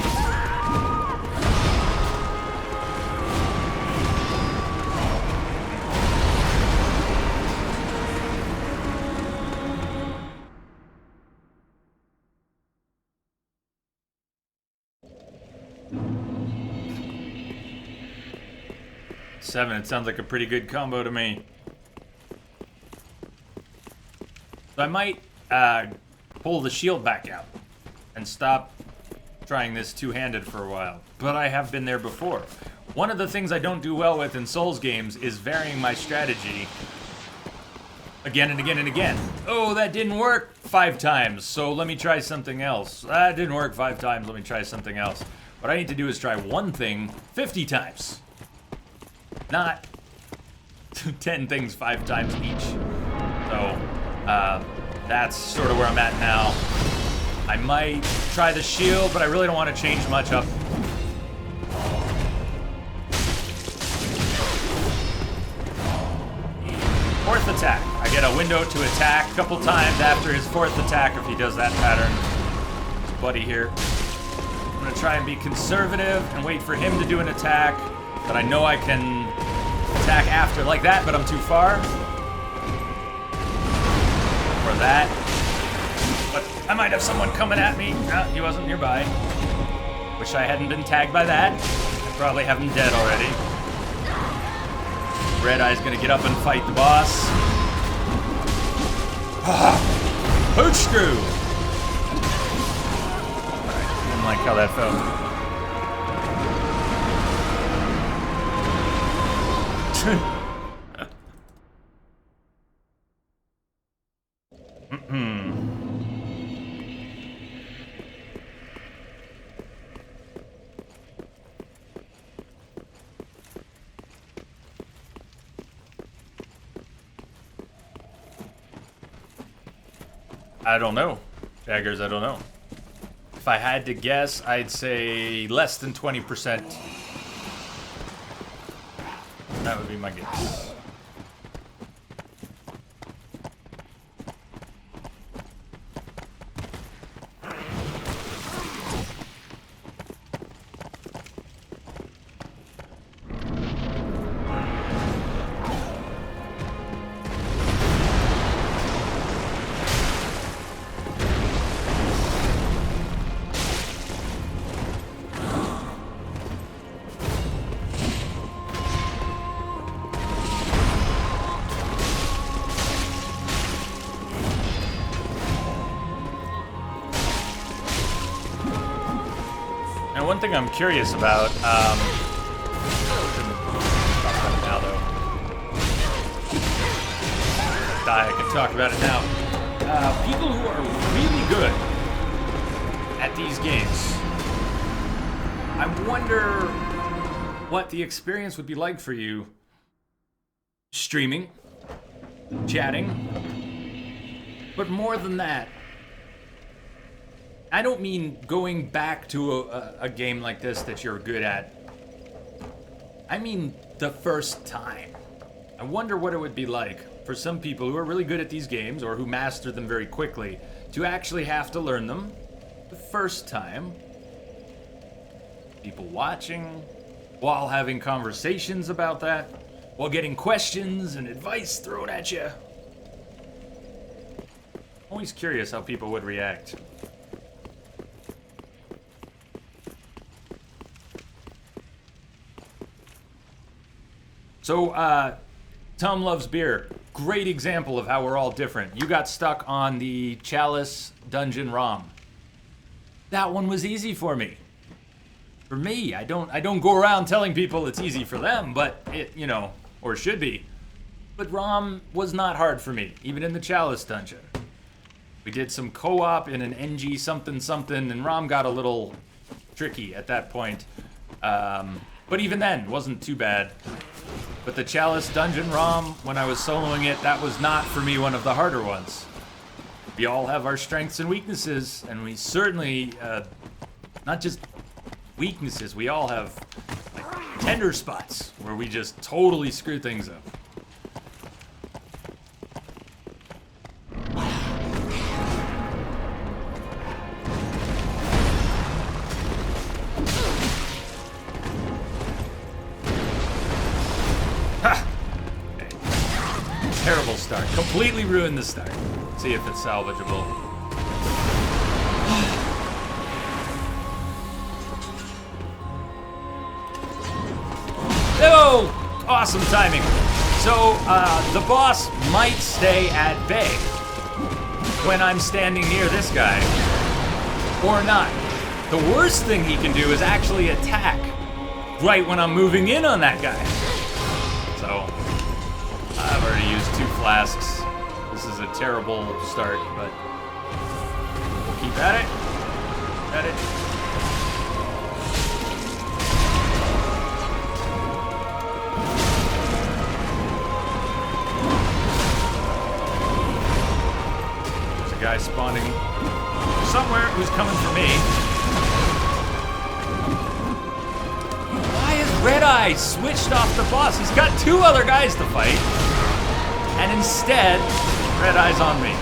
Seven, it sounds like a pretty good combo to me. So I might pull the shield back out and stop trying this two-handed for a while. But I have been there before. One of the things I don't do well with in Souls games is varying my strategy again and again and again. Oh, that didn't work 5 times, so let me try something else. That didn't work 5 times, let me try something else. What I need to do is try one thing 50 times. Not 10 things 5 times each. So, that's sort of where I'm at now. I might try the shield, but I really don't want to change much up. Fourth attack. I get a window to attack a couple times after his 4th attack if he does that pattern. His buddy here. I'm going to try and be conservative and wait for him to do an attack that I know I can attack after like that, but I'm too far. For that. But I might have someone coming at me. He wasn't nearby. Wish I hadn't been tagged by that. I probably have him dead already. Red Eye's gonna get up and fight the boss. Pooch screw! Alright, didn't like how that felt. I don't know. Daggers, I don't know. If I had to guess, I'd say less than 20%. That would be my guess. One thing I'm curious about, now though. I can talk about it now. People who are really good at these games, I wonder what the experience would be like for you streaming, chatting, but more than that, I don't mean going back to a game like this that you're good at. I mean the first time. I wonder what it would be like for some people who are really good at these games or who master them very quickly to actually have to learn them the first time. People watching, while having conversations about that, while getting questions and advice thrown at you. Always curious how people would react. So, Tom Loves Beer. Great example of how we're all different. You got stuck on the Chalice Dungeon ROM. That one was easy for me. For me, I don't go around telling people it's easy for them, but it, you know, or should be. But ROM was not hard for me, even in the Chalice Dungeon. We did some co-op in an NG something something, and ROM got a little tricky at that point. But even then, wasn't too bad. But the Chalice Dungeon ROM, when I was soloing it, that was not, for me, one of the harder ones. We all have our strengths and weaknesses, and we certainly, not just weaknesses, we all have like, tender spots where we just totally screw things up. Terrible start. Completely ruined the start. See if it's salvageable. Oh! Awesome timing. So, the boss might stay at bay when I'm standing near this guy, or not. The worst thing he can do is actually attack right when I'm moving in on that guy. So, I've already used 2 flasks. This is a terrible start, but we'll keep at it. At it. There's a guy spawning somewhere who's coming for me. Why is Red Eye switched off the boss? He's got 2 other guys to fight. And instead, Red Eye's on me.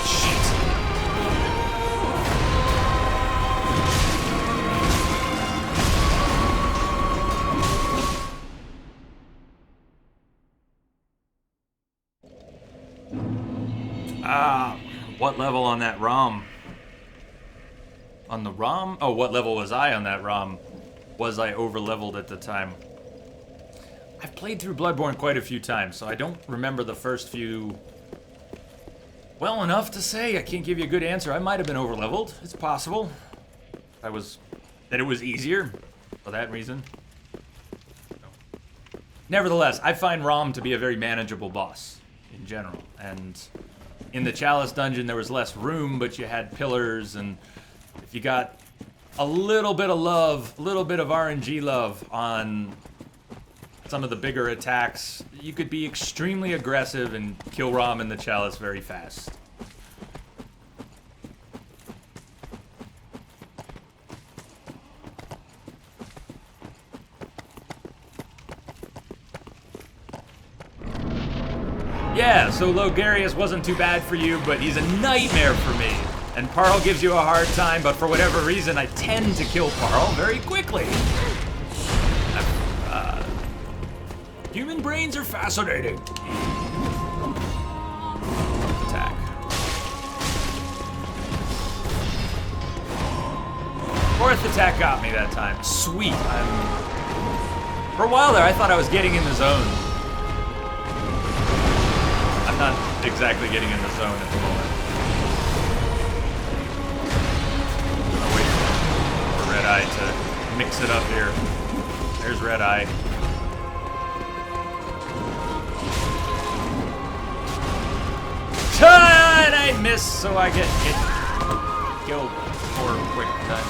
Shit. What level on that ROM? On the ROM? Oh, what level was I on that ROM? Was I over-leveled at the time? I've played through Bloodborne quite a few times, so I don't remember the first few well enough to say. I can't give you a good answer. I might have been over-leveled. It's possible. That it was easier for that reason. Nevertheless, I find ROM to be a very manageable boss in general. And in the Chalice Dungeon, there was less room, but you had pillars, and if you got a little bit of love, a little bit of RNG love on some of the bigger attacks, you could be extremely aggressive and kill ROM in the Chalice very fast. Yeah, so Logarius wasn't too bad for you, but he's a nightmare for me. And Parl gives you a hard time, but for whatever reason, I tend to kill Parl very quickly. Human brains are fascinating. Attack. Fourth attack got me that time. Sweet. For a while there, I thought I was getting in the zone. I'm not exactly getting in the zone at the moment. I'll wait for Red Eye to mix it up here. There's Red Eye. And I miss, so I get killed for a quick time.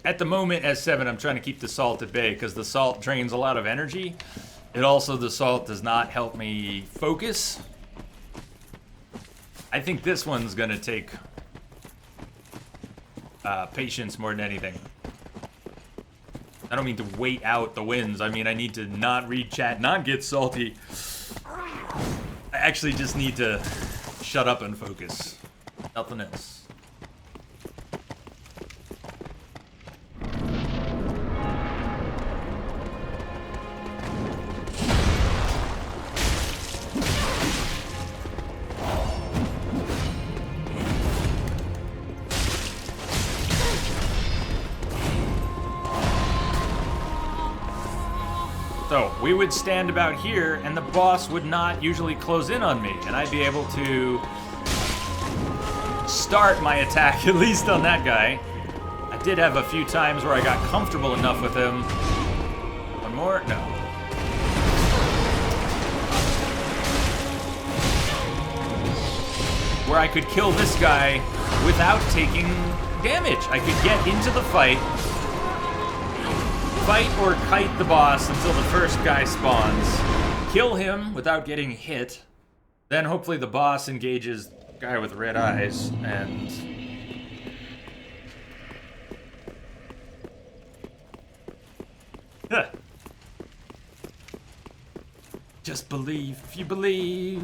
At the moment, as 7, I'm trying to keep the salt at bay because the salt drains a lot of energy. The salt does not help me focus. I think this one's gonna take patience more than anything. I don't mean to wait out the wins. I mean, I need to not read chat, not get salty. I actually just need to shut up and focus. Nothing else. So, we would stand about here, and the boss would not usually close in on me, and I'd be able to start my attack, at least on that guy. I did have a few times where I got comfortable enough with him. One more? No. Where I could kill this guy without taking damage. I could get into the fight or kite the boss until the first guy spawns, kill him without getting hit, then hopefully the boss engages the guy with red eyes, and just believe if you believe.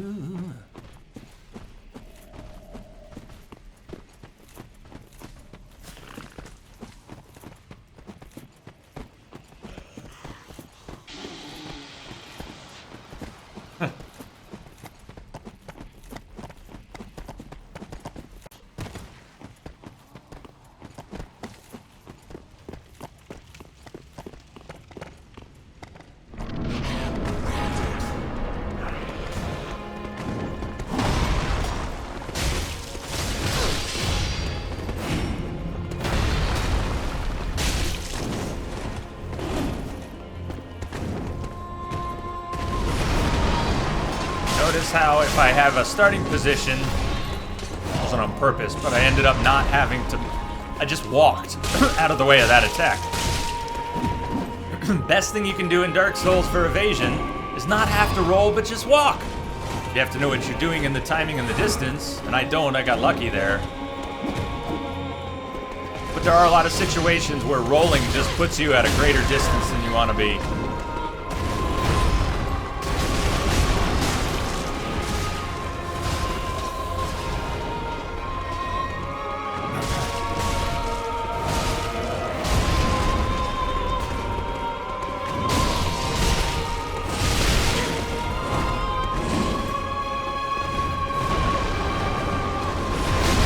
Notice how if I have a starting position, it wasn't on purpose, but I ended up not having to, I just walked out of the way of that attack. Best thing you can do in Dark Souls for evasion is not have to roll, but just walk. You have to know what you're doing in the timing and the distance, and I don't, I got lucky there. But there are a lot of situations where rolling just puts you at a greater distance than you want to be.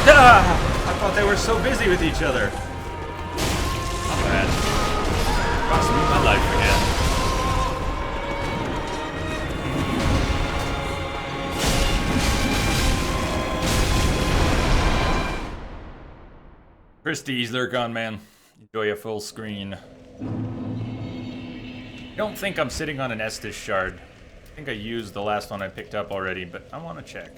I thought they were so busy with each other. Not bad. Cost me my life again. Prestige, Lurkon, man. Enjoy a full screen. I don't think I'm sitting on an Estus shard. I think I used the last one I picked up already, but I want to check.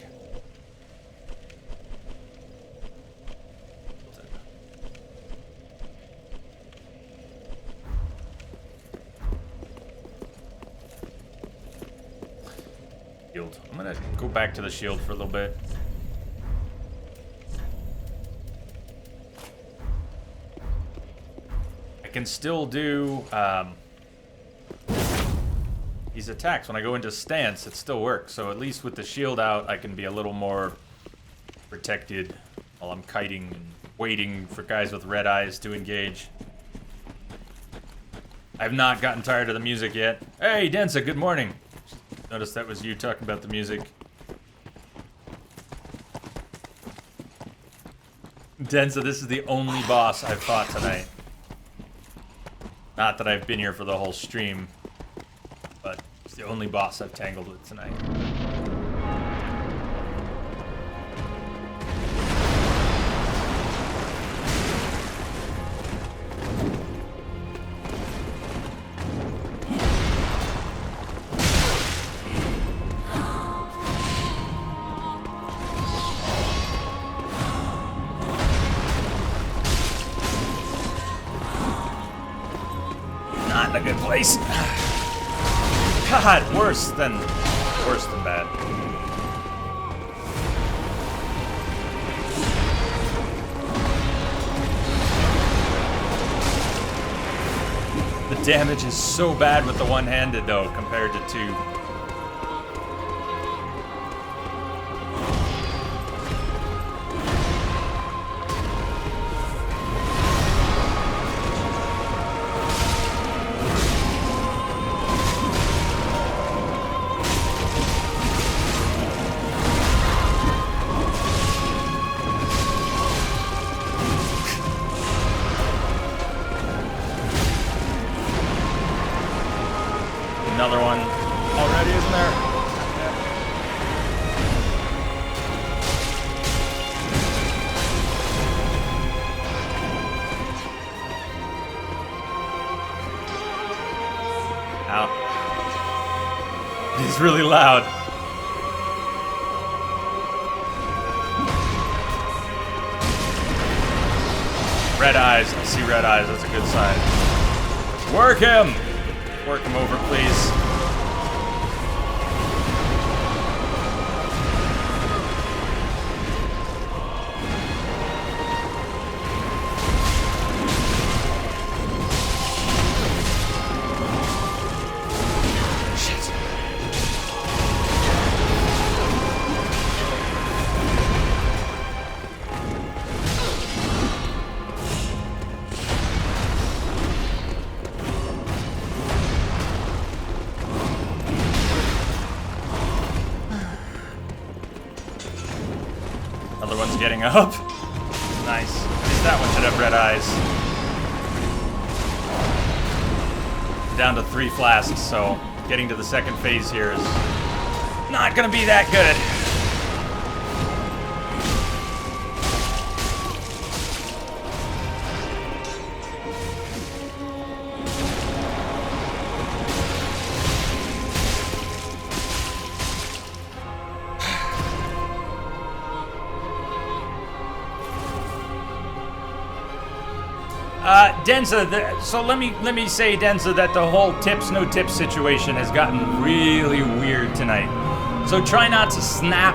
I'm gonna go back to the shield for a little bit. I can still do these attacks when I go into stance. It still works. So at least with the shield out, I can be a little more protected while I'm kiting and waiting for guys with red eyes to engage. I've not gotten tired of the music yet. Hey, Densa, good morning. Noticed that was you talking about the music. Densa, this is the only boss I've fought tonight. Not that I've been here for the whole stream, but it's the only boss I've tangled with tonight. Not in a good place. God, worse than bad. The damage is so bad with the one-handed though, compared to two. is really loud. Red eyes. I see red eyes. That's a good sign. Work him! Work him over, please. Other one's getting up. Nice. At least that one should have red eyes. Down to 3 flasks, so getting to the second phase here is not gonna be that good. Denza, so let me say, Denza, that the whole tips no tips situation has gotten really weird tonight. So try not to snap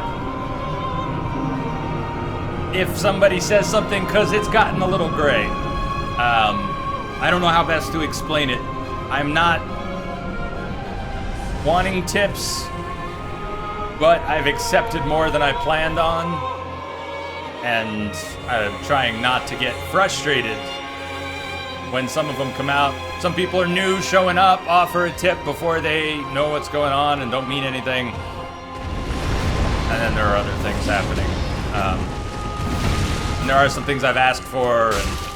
if somebody says something, because it's gotten a little gray. I don't know how best to explain it. I'm not wanting tips, but I've accepted more than I planned on, and I'm trying not to get frustrated when some of them come out. Some people are new, showing up, offer a tip before they know what's going on and don't mean anything. And then there are other things happening. And there are some things I've asked for, and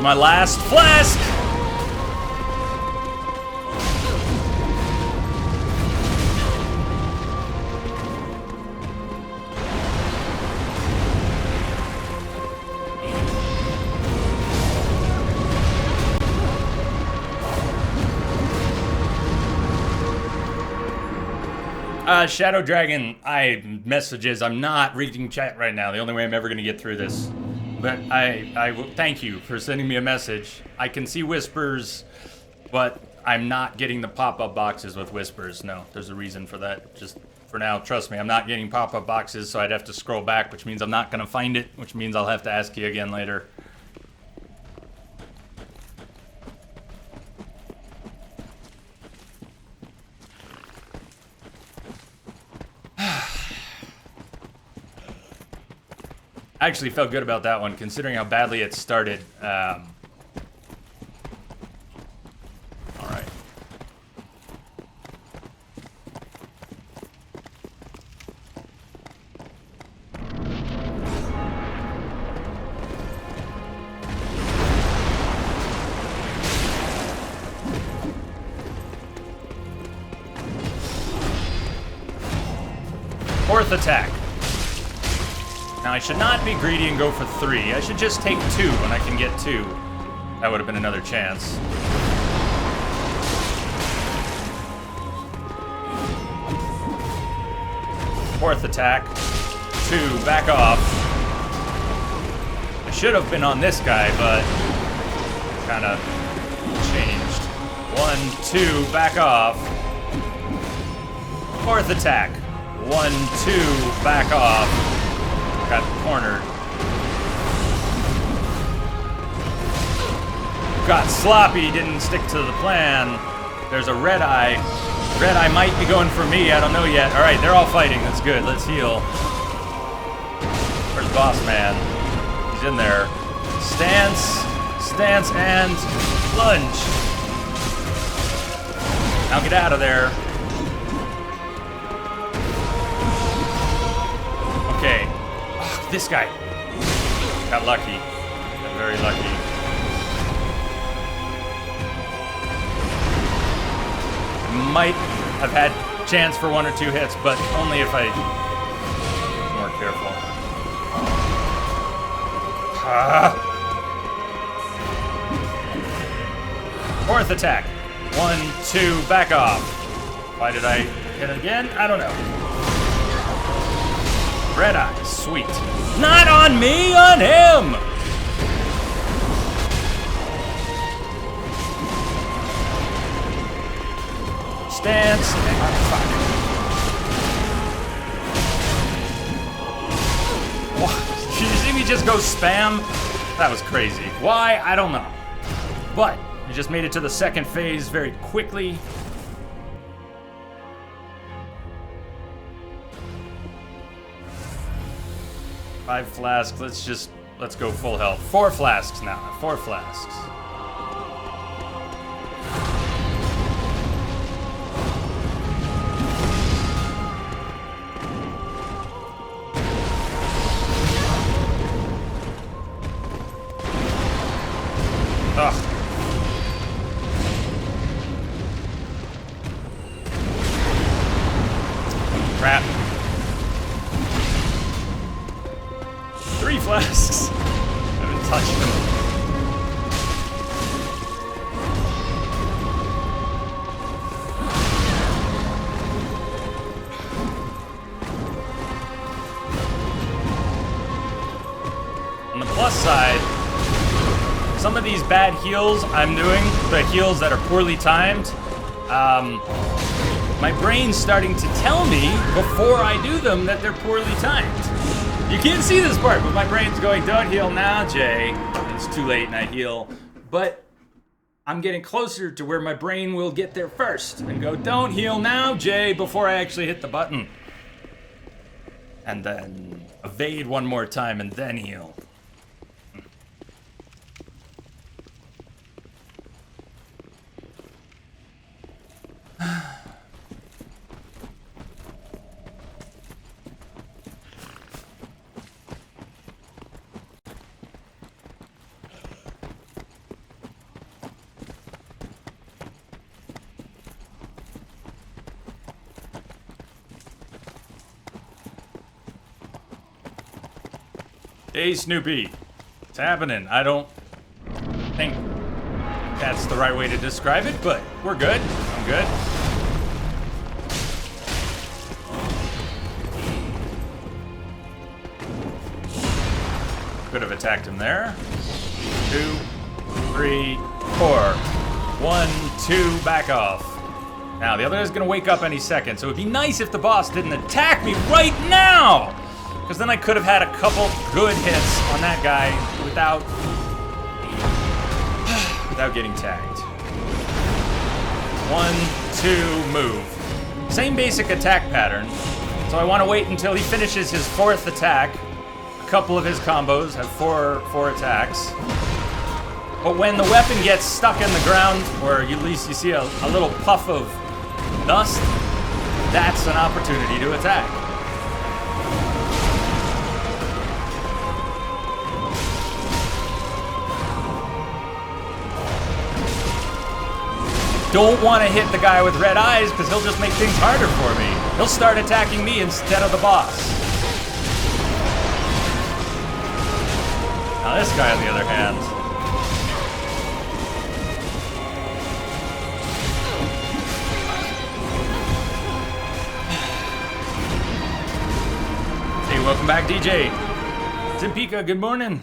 my last flask! Shadow Dragon, messages. I'm not reading chat right now. The only way I'm ever gonna get through this. But I thank you for sending me a message. I can see whispers, but I'm not getting the pop-up boxes with whispers. No, there's a reason for that. Just for now, trust me, I'm not getting pop-up boxes, so I'd have to scroll back, which means I'm not gonna find it, which means I'll have to ask you again later. I actually felt good about that one, considering how badly it started. All right. Fourth attack. Now, I should not be greedy and go for 3. I should just take 2 when I can get 2. That would have been another chance. Fourth attack. 2, back off. I should have been on this guy, but kind of changed. 1, 2, back off. Fourth attack. 1, 2, back off. Got cornered. Got sloppy, didn't stick to the plan. There's a red eye. Red eye might be going for me, I don't know yet. All right, they're all fighting, that's good, let's heal. Where's Boss Man? He's in there. Stance, and lunge. Now get out of there. Okay. Oh, this guy. Got lucky. Got very lucky. Might have had chance for 1 or 2 hits, but only if I was more careful. Fourth attack. 1, 2, back off. Why did I hit it again? I don't know. Red eye, sweet. Not on me, on him! Stance. Did you see me just go spam? That was crazy. Why? I don't know. But we just made it to the second phase very quickly. Five flasks. Let's go full health. 4 flasks now. 4 flasks. Ugh. Crap. 3 flasks. I haven't touched them. On the plus side, some of these bad heals I'm doing, the heals that are poorly timed, my brain's starting to tell me before I do them that they're poorly timed. You can't see this part, but my brain's going, don't heal now, Jay. And it's too late and I heal. But I'm getting closer to where my brain will get there first and go, don't heal now, Jay, before I actually hit the button. And then evade one more time and then heal. Hey, Snoopy. It's happening. I don't think that's the right way to describe it, but we're good. I'm good. Could have attacked him there. 2, 3, 4. 1, 2, back off. Now, the other guy's gonna wake up any second, so it'd be nice if the boss didn't attack me right now! Because then I could have had a couple good hits on that guy without getting tagged. 1, 2, move. Same basic attack pattern. So I want to wait until he finishes his 4th attack. A couple of his combos have four attacks. But when the weapon gets stuck in the ground, or at least you see a little puff of dust, that's an opportunity to attack. Don't want to hit the guy with red eyes because he'll just make things harder for me. He'll start attacking me instead of the boss. Now this guy on the other hand. Hey, welcome back, DJ. Timpika, good morning.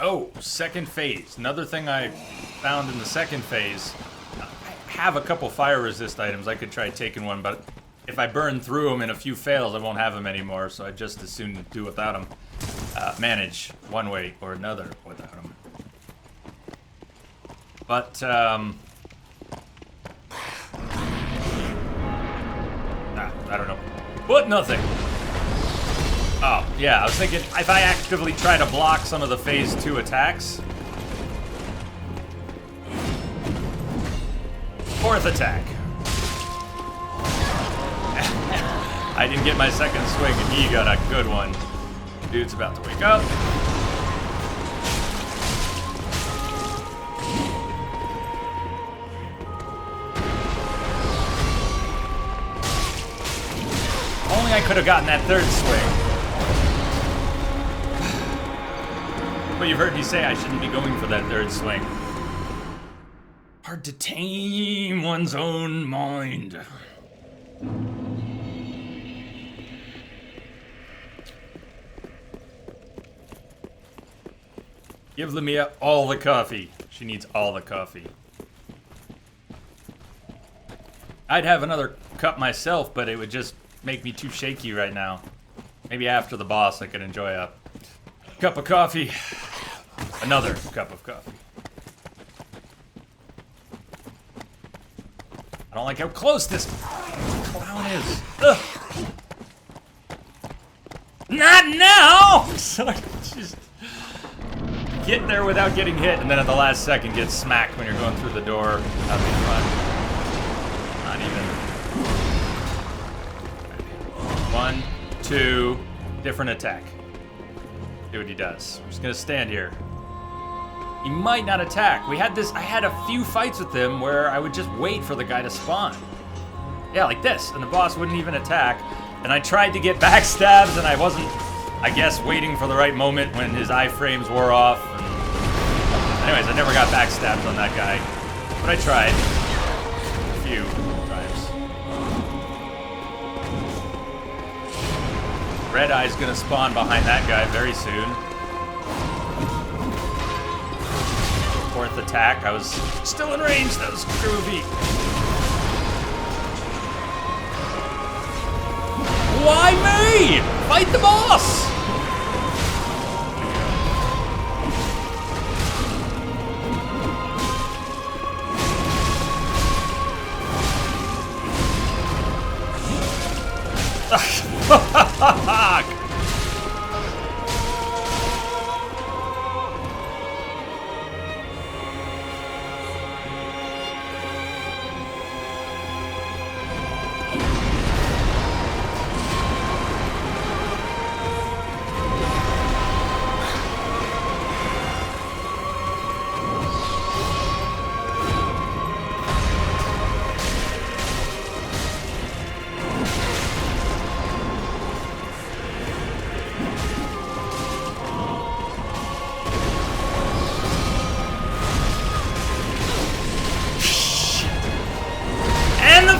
Oh, second phase. Another thing I found in the second phase. I have a couple fire resist items. I could try taking one, but if I burn through them in a few fails, I won't have them anymore, so I just as soon do without them. Manage one way or another without them. But, I don't know. But nothing. Oh, yeah, I was thinking if I actively try to block some of the phase 2 attacks. Fourth attack. I didn't get my second swing and he got a good one. Dude's about to wake up. Only I could have gotten that third swing. But you've heard me say I shouldn't be going for that third swing. Hard to tame one's own mind. Give Lamia all the coffee. She needs all the coffee. I'd have another cup myself, but it would just make me too shaky right now. Maybe after the boss I could enjoy a cup of coffee. Another cup of coffee. I don't like how close this clown is. Ugh. Not now! So I just get there without getting hit, and then at the last second get smacked when you're going through the door. That'd be fun. Not even. 1, 2, different attack. See what he does. I'm just gonna stand here. He might not attack. I had a few fights with him where I would just wait for the guy to spawn. Yeah, like this, and the boss wouldn't even attack. And I tried to get backstabs, and I wasn't, I guess, waiting for the right moment when his iframes wore off. And anyways, I never got backstabs on that guy. But I tried. A few times. Red Eye's gonna spawn behind that guy very soon. Fourth attack, I was still in range, that was groovy. Why me? Fight the boss!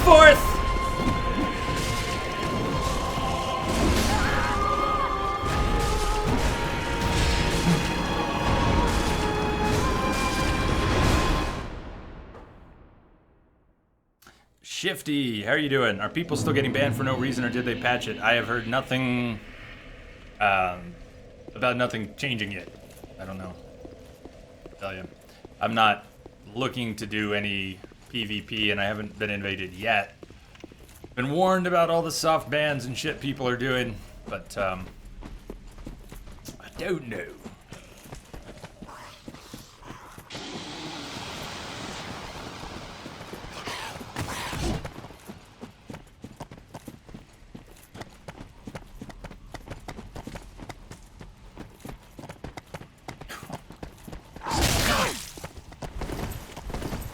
Fourth! Shifty, how are you doing? Are people still getting banned for no reason, or did they patch it? I have heard nothing about nothing changing yet. I don't know. I'll tell you. I'm not looking to do any PvP, and I haven't been invaded yet. Been warned about all the soft bans and shit people are doing, but I don't know.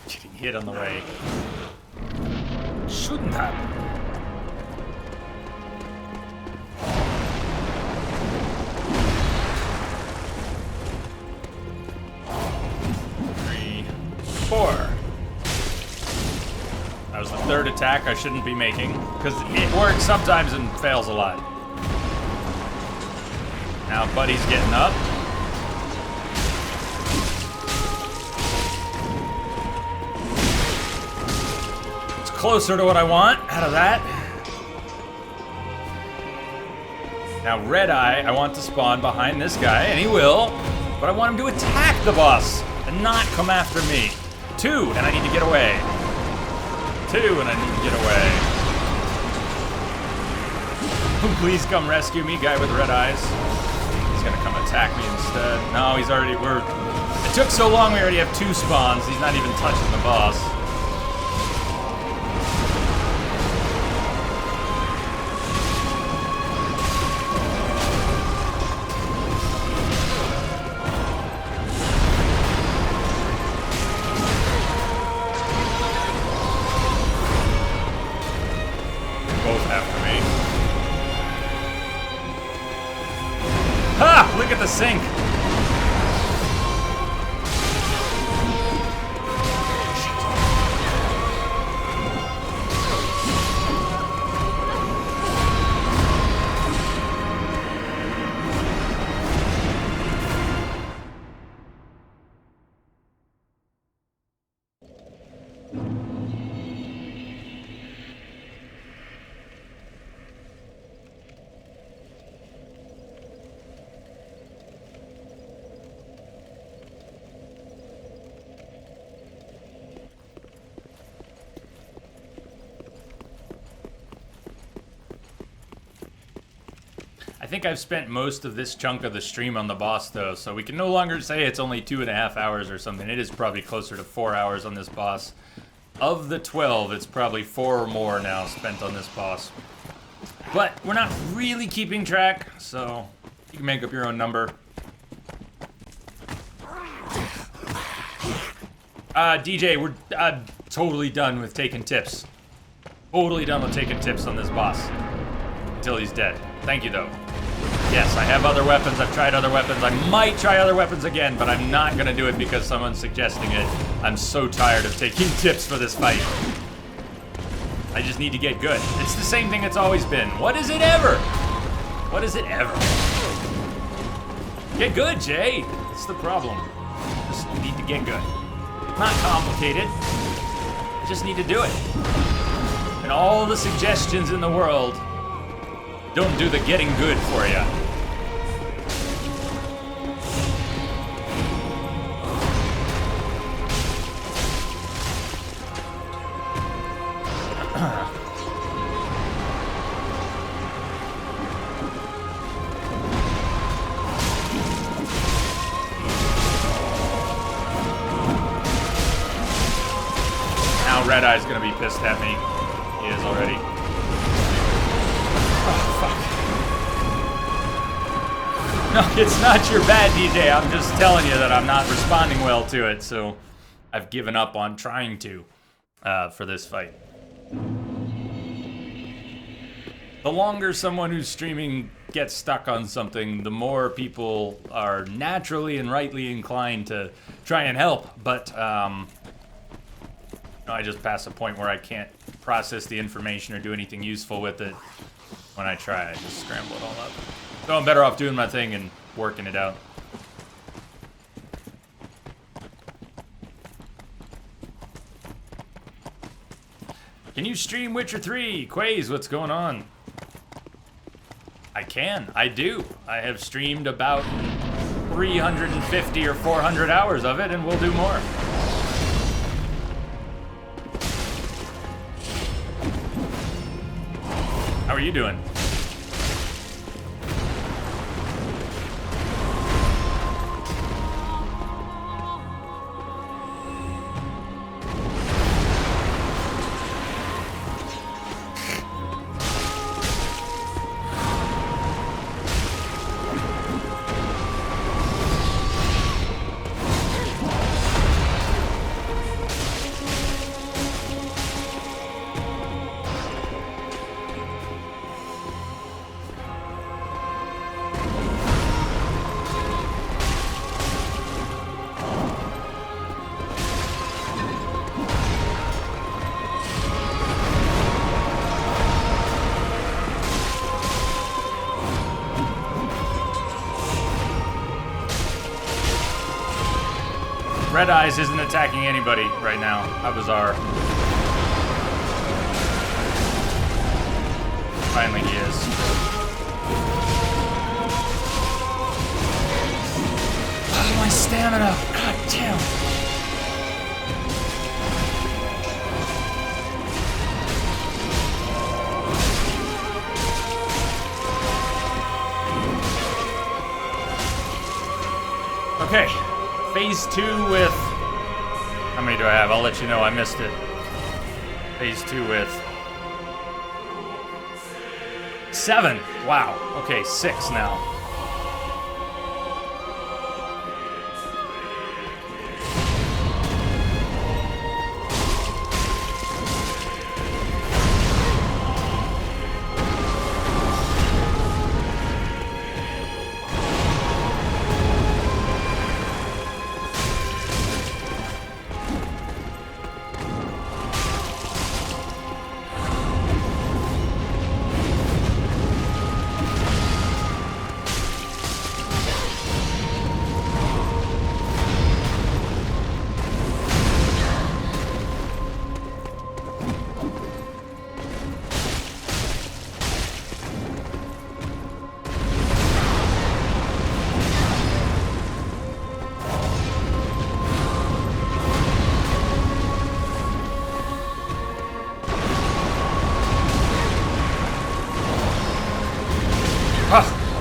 Getting hit on the way. Shouldn't happen. That was the third attack I shouldn't be making, because it works sometimes and fails a lot. Now Buddy's getting up. closer to what I want out of that. Now Red Eye, I want to spawn behind this guy, and he will, but I want him to attack the boss and not come after me. 2, and I need to get away. 2, and I need to get away. Please come rescue me, guy with red eyes. He's gonna come attack me instead. No, he's already, it took so long, we already have 2 spawns. He's not even touching the boss. Look at the sink. I think I've spent most of this chunk of the stream on the boss, though, so we can no longer say it's only 2.5 hours or something. It is probably closer to 4 hours on this boss. Of the 12, it's probably 4 or more now spent on this boss. But we're not really keeping track, so you can make up your own number. DJ, we're totally done with taking tips. Totally done with taking tips on this boss. Until he's dead. Thank you, though. Yes, I have other weapons. I've tried other weapons. I might try other weapons again, but I'm not going to do it because someone's suggesting it. I'm so tired of taking tips for this fight. I just need to get good. It's the same thing it's always been. What is it ever? What is it ever? Get good, Jay. That's the problem. Just need to get good. Not complicated. I just need to do it. And all the suggestions in the world don't do the getting good for you. Now Red Eye's gonna be pissed at me. He is already. No, it's not your bad, DJ. I'm just telling you that I'm not responding well to it, so I've given up on trying to for this fight. The longer someone who's streaming gets stuck on something, the more people are naturally and rightly inclined to try and help, but I just pass a point where I can't process the information or do anything useful with it. When I try, I just scramble it all up. So I'm better off doing my thing and working it out. Can you stream Witcher 3? Quaze, what's going on? I can. I do. I have streamed about 350 or 400 hours of it, and we'll do more. How are you doing? Red Eyes isn't attacking anybody right now. How bizarre. Finally he is. Oh, my stamina! God damn! Okay, phase 2 with... How many do I have? I'll let you know, I missed it. Phase 2 with... 7. Wow. Okay, 6 now.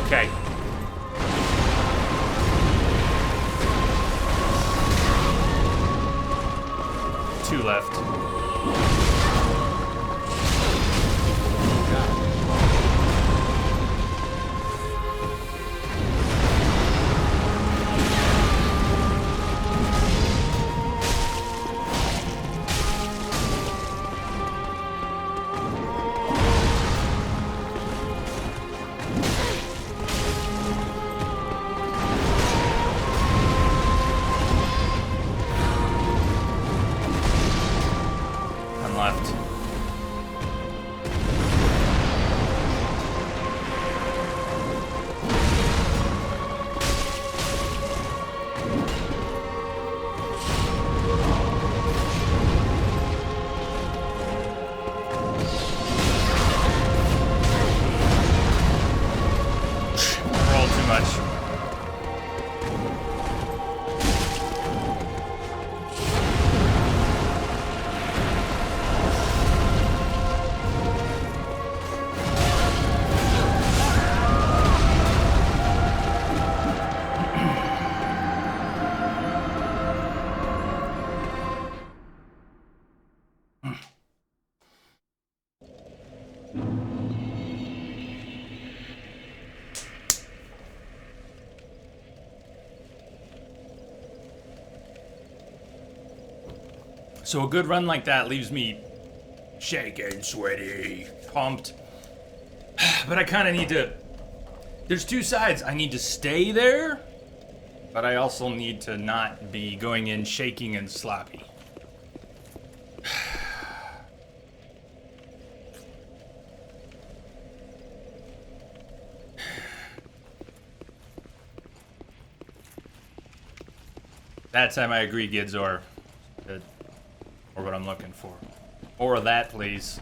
Okay. 2 left. Left. Roll too much. So a good run like that leaves me shaking, sweaty, pumped. But I kind of need to... There's 2 sides. I need to stay there, but I also need to not be going in shaking and sloppy. That time I agree, Gidzor. Or what I'm looking for. Or that, please.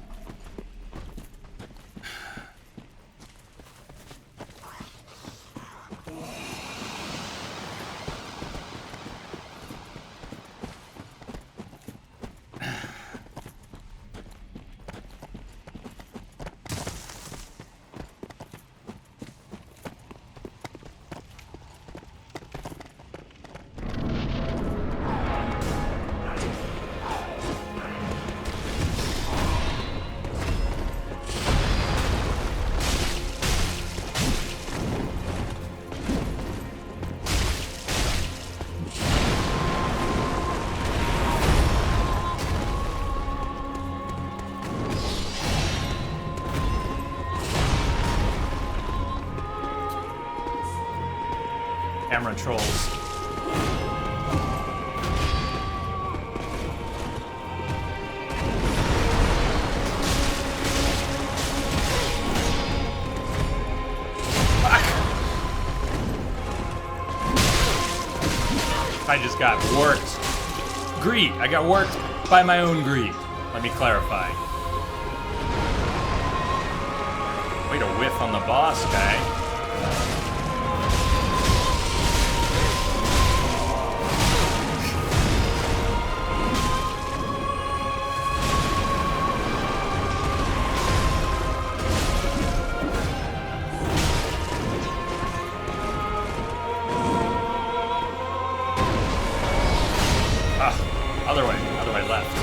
Camera trolls. I just got worked. Greed. I got worked by my own greed. Let me clarify. whiff on the boss guy. Other way left.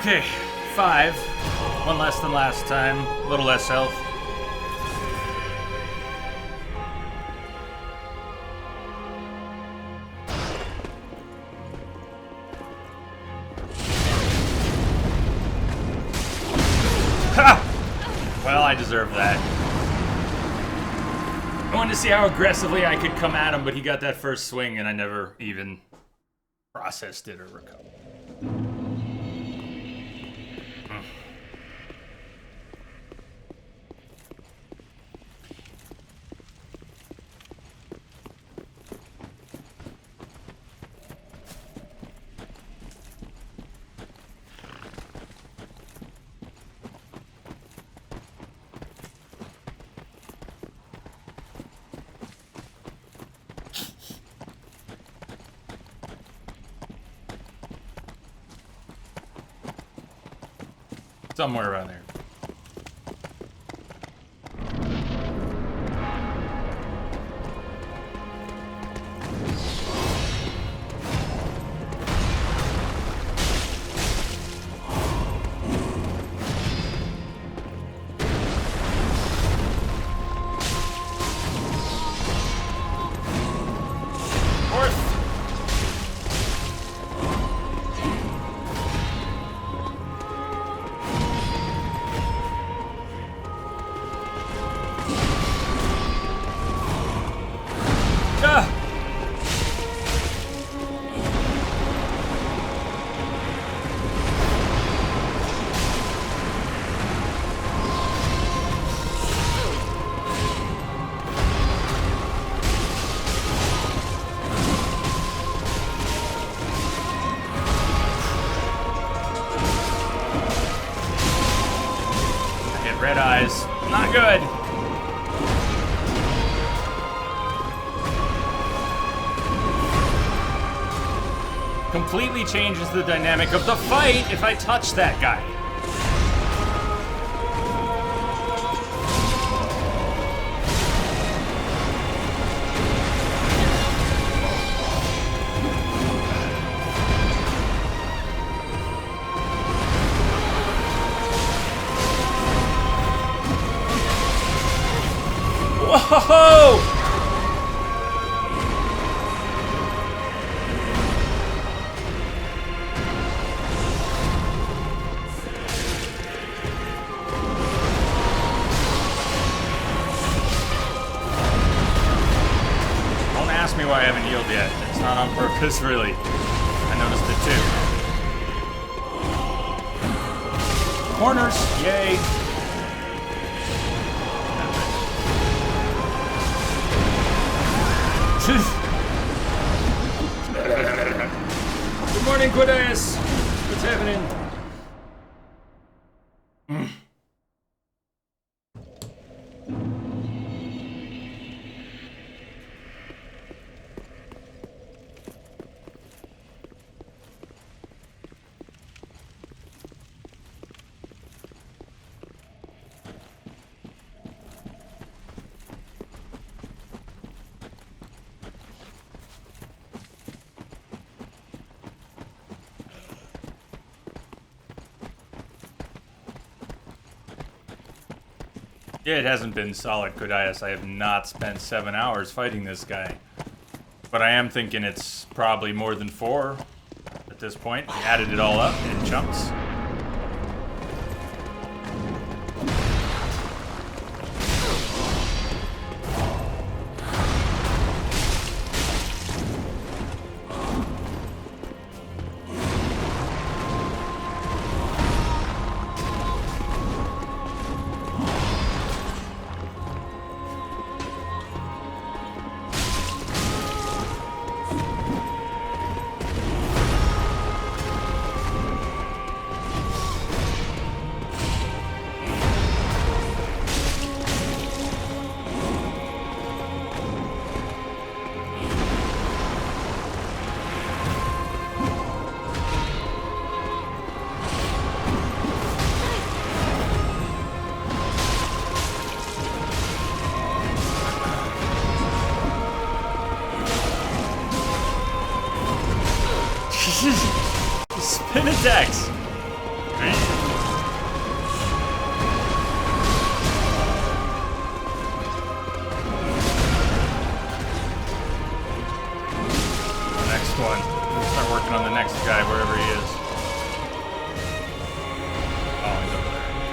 Okay, 5. One less than last time. A little less health. Ha! Well, I deserve that. I wanted to see how aggressively I could come at him, but he got that first swing and I never even processed it or recovered. Somewhere around there. Red eyes. Not good. Completely changes the dynamic of the fight if I touch that guy. Whoa! Don't ask me why I haven't healed yet. It's not on purpose, really. I noticed it too. Corners, yay. Good morning, Quidias. What's happening? Yeah, it hasn't been solid, Quidias. I have not spent 7 hours fighting this guy. But I am thinking it's probably more than 4 at this point. We added it all up in chunks. Spin attacks! Next one. We'll start working on the next guy wherever he is. Oh, he's over there. Okay.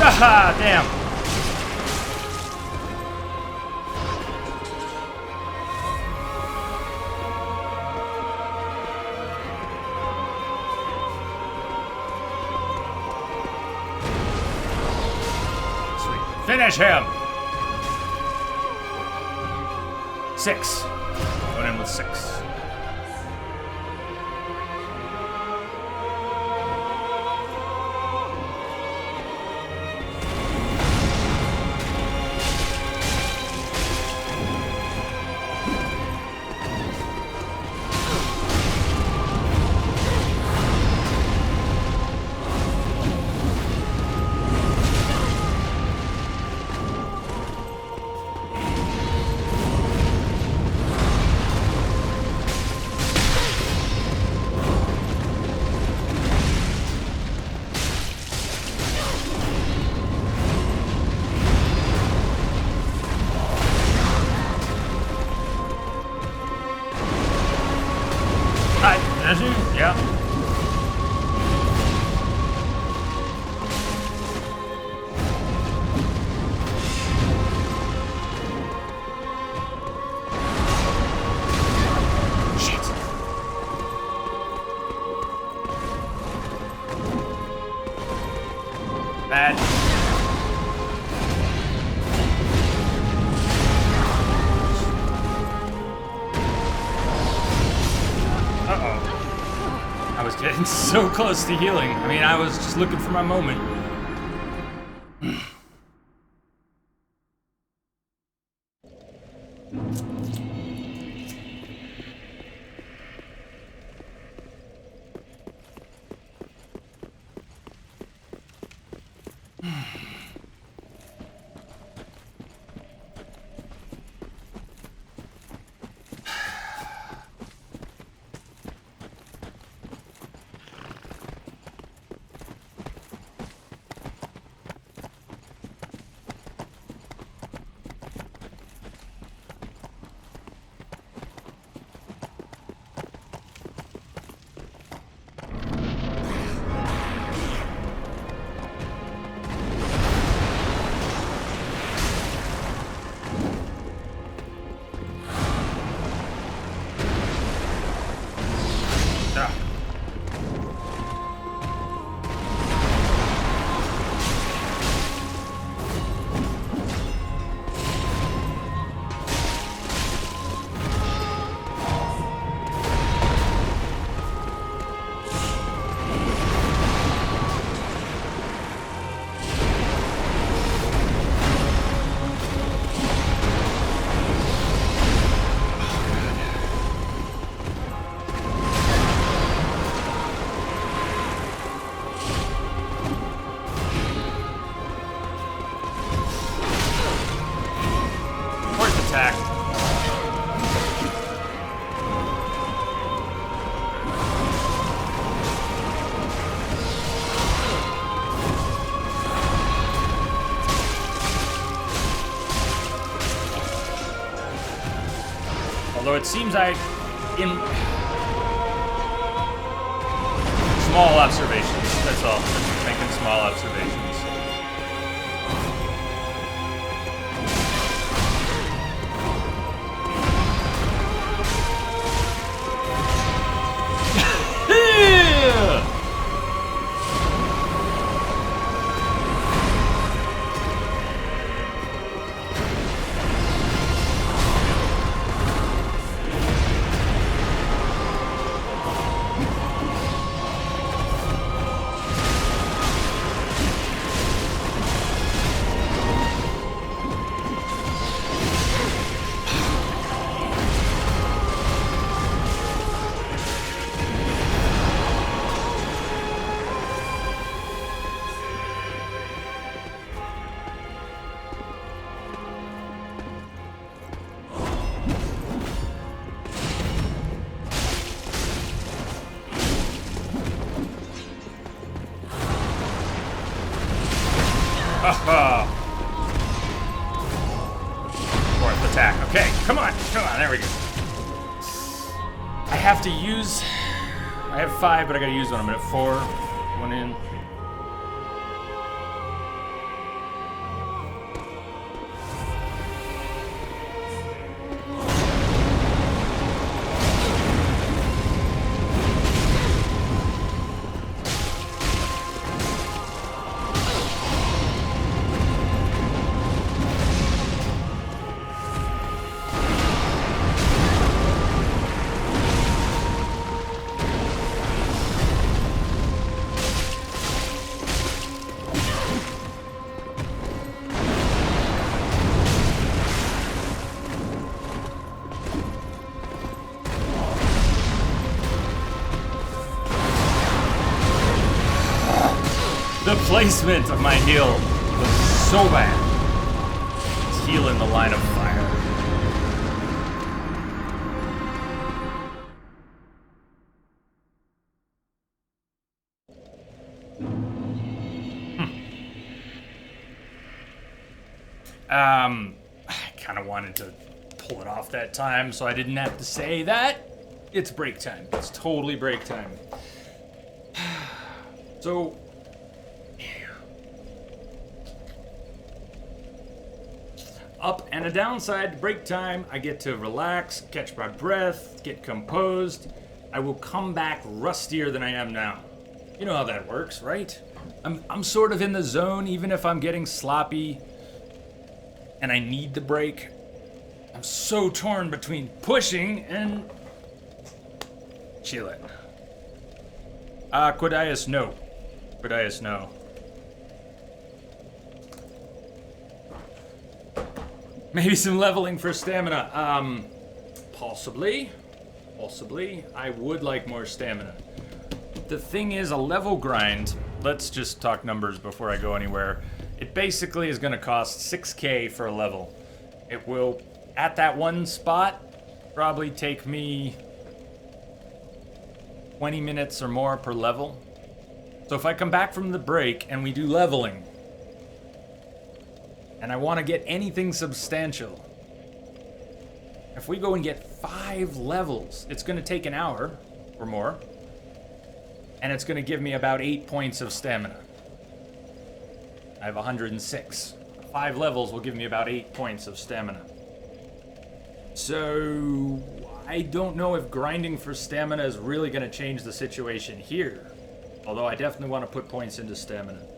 Haha, damn. Sweet. Finish him. 6. Going in with 6. Yeah. Shit. Bad. I was getting so close to healing. I mean, I was just looking for my moment. it seems in small observations. That's all. Just making small observations. Fourth attack. Okay, come on, there we go. I have to use... I have 5, but I gotta use one. I'm at 4. One in. The placement of my heal was so bad. It's healing the line of fire. I kind of wanted to pull it off that time, so I didn't have to say that. It's break time. It's totally break time. So... up and a downside, break time, I get to relax, catch my breath, get composed. I will come back rustier than I am now. You know how that works, right? I'm sort of in the zone, even if I'm getting sloppy and I need the break. I'm so torn between pushing and chilling. Quadius, no. Quadius, no. Maybe some leveling for stamina. Possibly. I would like more stamina. The thing is, a level grind, let's just talk numbers before I go anywhere. It basically is going to cost 6k for a level. It will, at that one spot, probably take me 20 minutes or more per level. So if I come back from the break and we do leveling, and I want to get anything substantial, if we go and get 5 levels, it's going to take an hour or more, and it's going to give me about 8 points of stamina. I have 106. 5 levels will give me about 8 points of stamina. So I don't know if grinding for stamina is really going to change the situation here, although I definitely want to put points into stamina.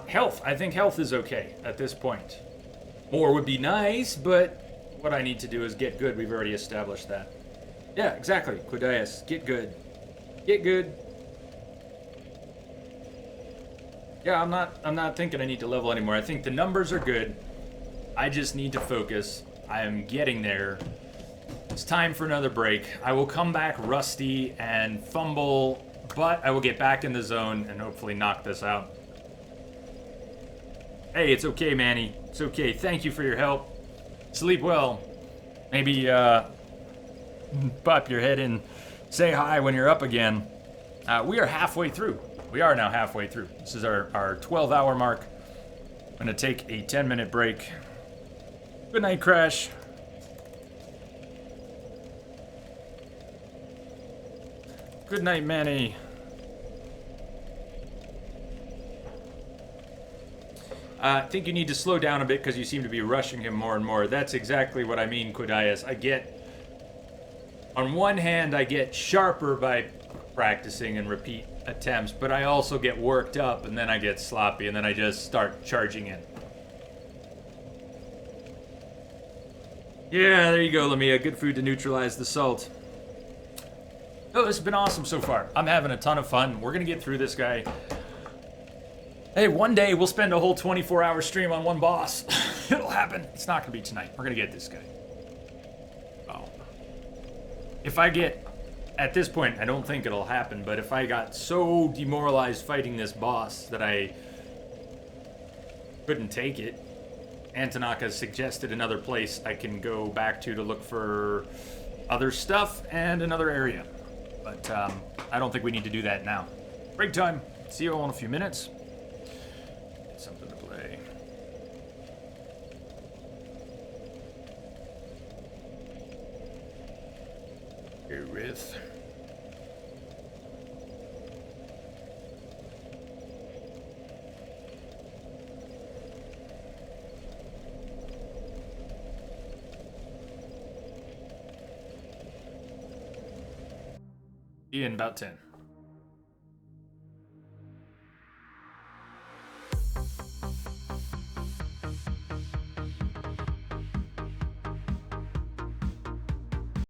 Health. I think health is okay at this point. More would be nice, but what I need to do is get good. We've already established that. Yeah, exactly. Quadius, get good. Get good. Yeah, I'm not thinking I need to level anymore. I think the numbers are good. I just need to focus. I am getting there. It's time for another break. I will come back rusty and fumble, but I will get back in the zone and hopefully knock this out. Hey, it's okay, Manny. It's okay. Thank you for your help. Sleep well. Maybe, pop your head and say hi when you're up again. We are halfway through. We are now halfway through. This is our 12-hour mark. I'm gonna take a 10-minute break. Good night, Crash. Good night, Manny. I think you need to slow down a bit because you seem to be rushing him more and more. That's exactly what I mean, Quadias. On one hand, I get sharper by practicing and repeat attempts, but I also get worked up and then I get sloppy and then I just start charging in. Yeah, there you go, Lamia. Good food to neutralize the salt. Oh, this has been awesome so far. I'm having a ton of fun. We're gonna get through this guy. Hey, one day we'll spend a whole 24-hour stream on one boss. It'll happen. It's not gonna be tonight. We're gonna get this guy. Oh. If I get, at this point, I don't think it'll happen, but if I got so demoralized fighting this boss that I couldn't take it, Antonaka suggested another place I can go back to look for other stuff and another area. But I don't think we need to do that now. Break time. See you all in a few minutes. Get something to play. Here with. In about 10.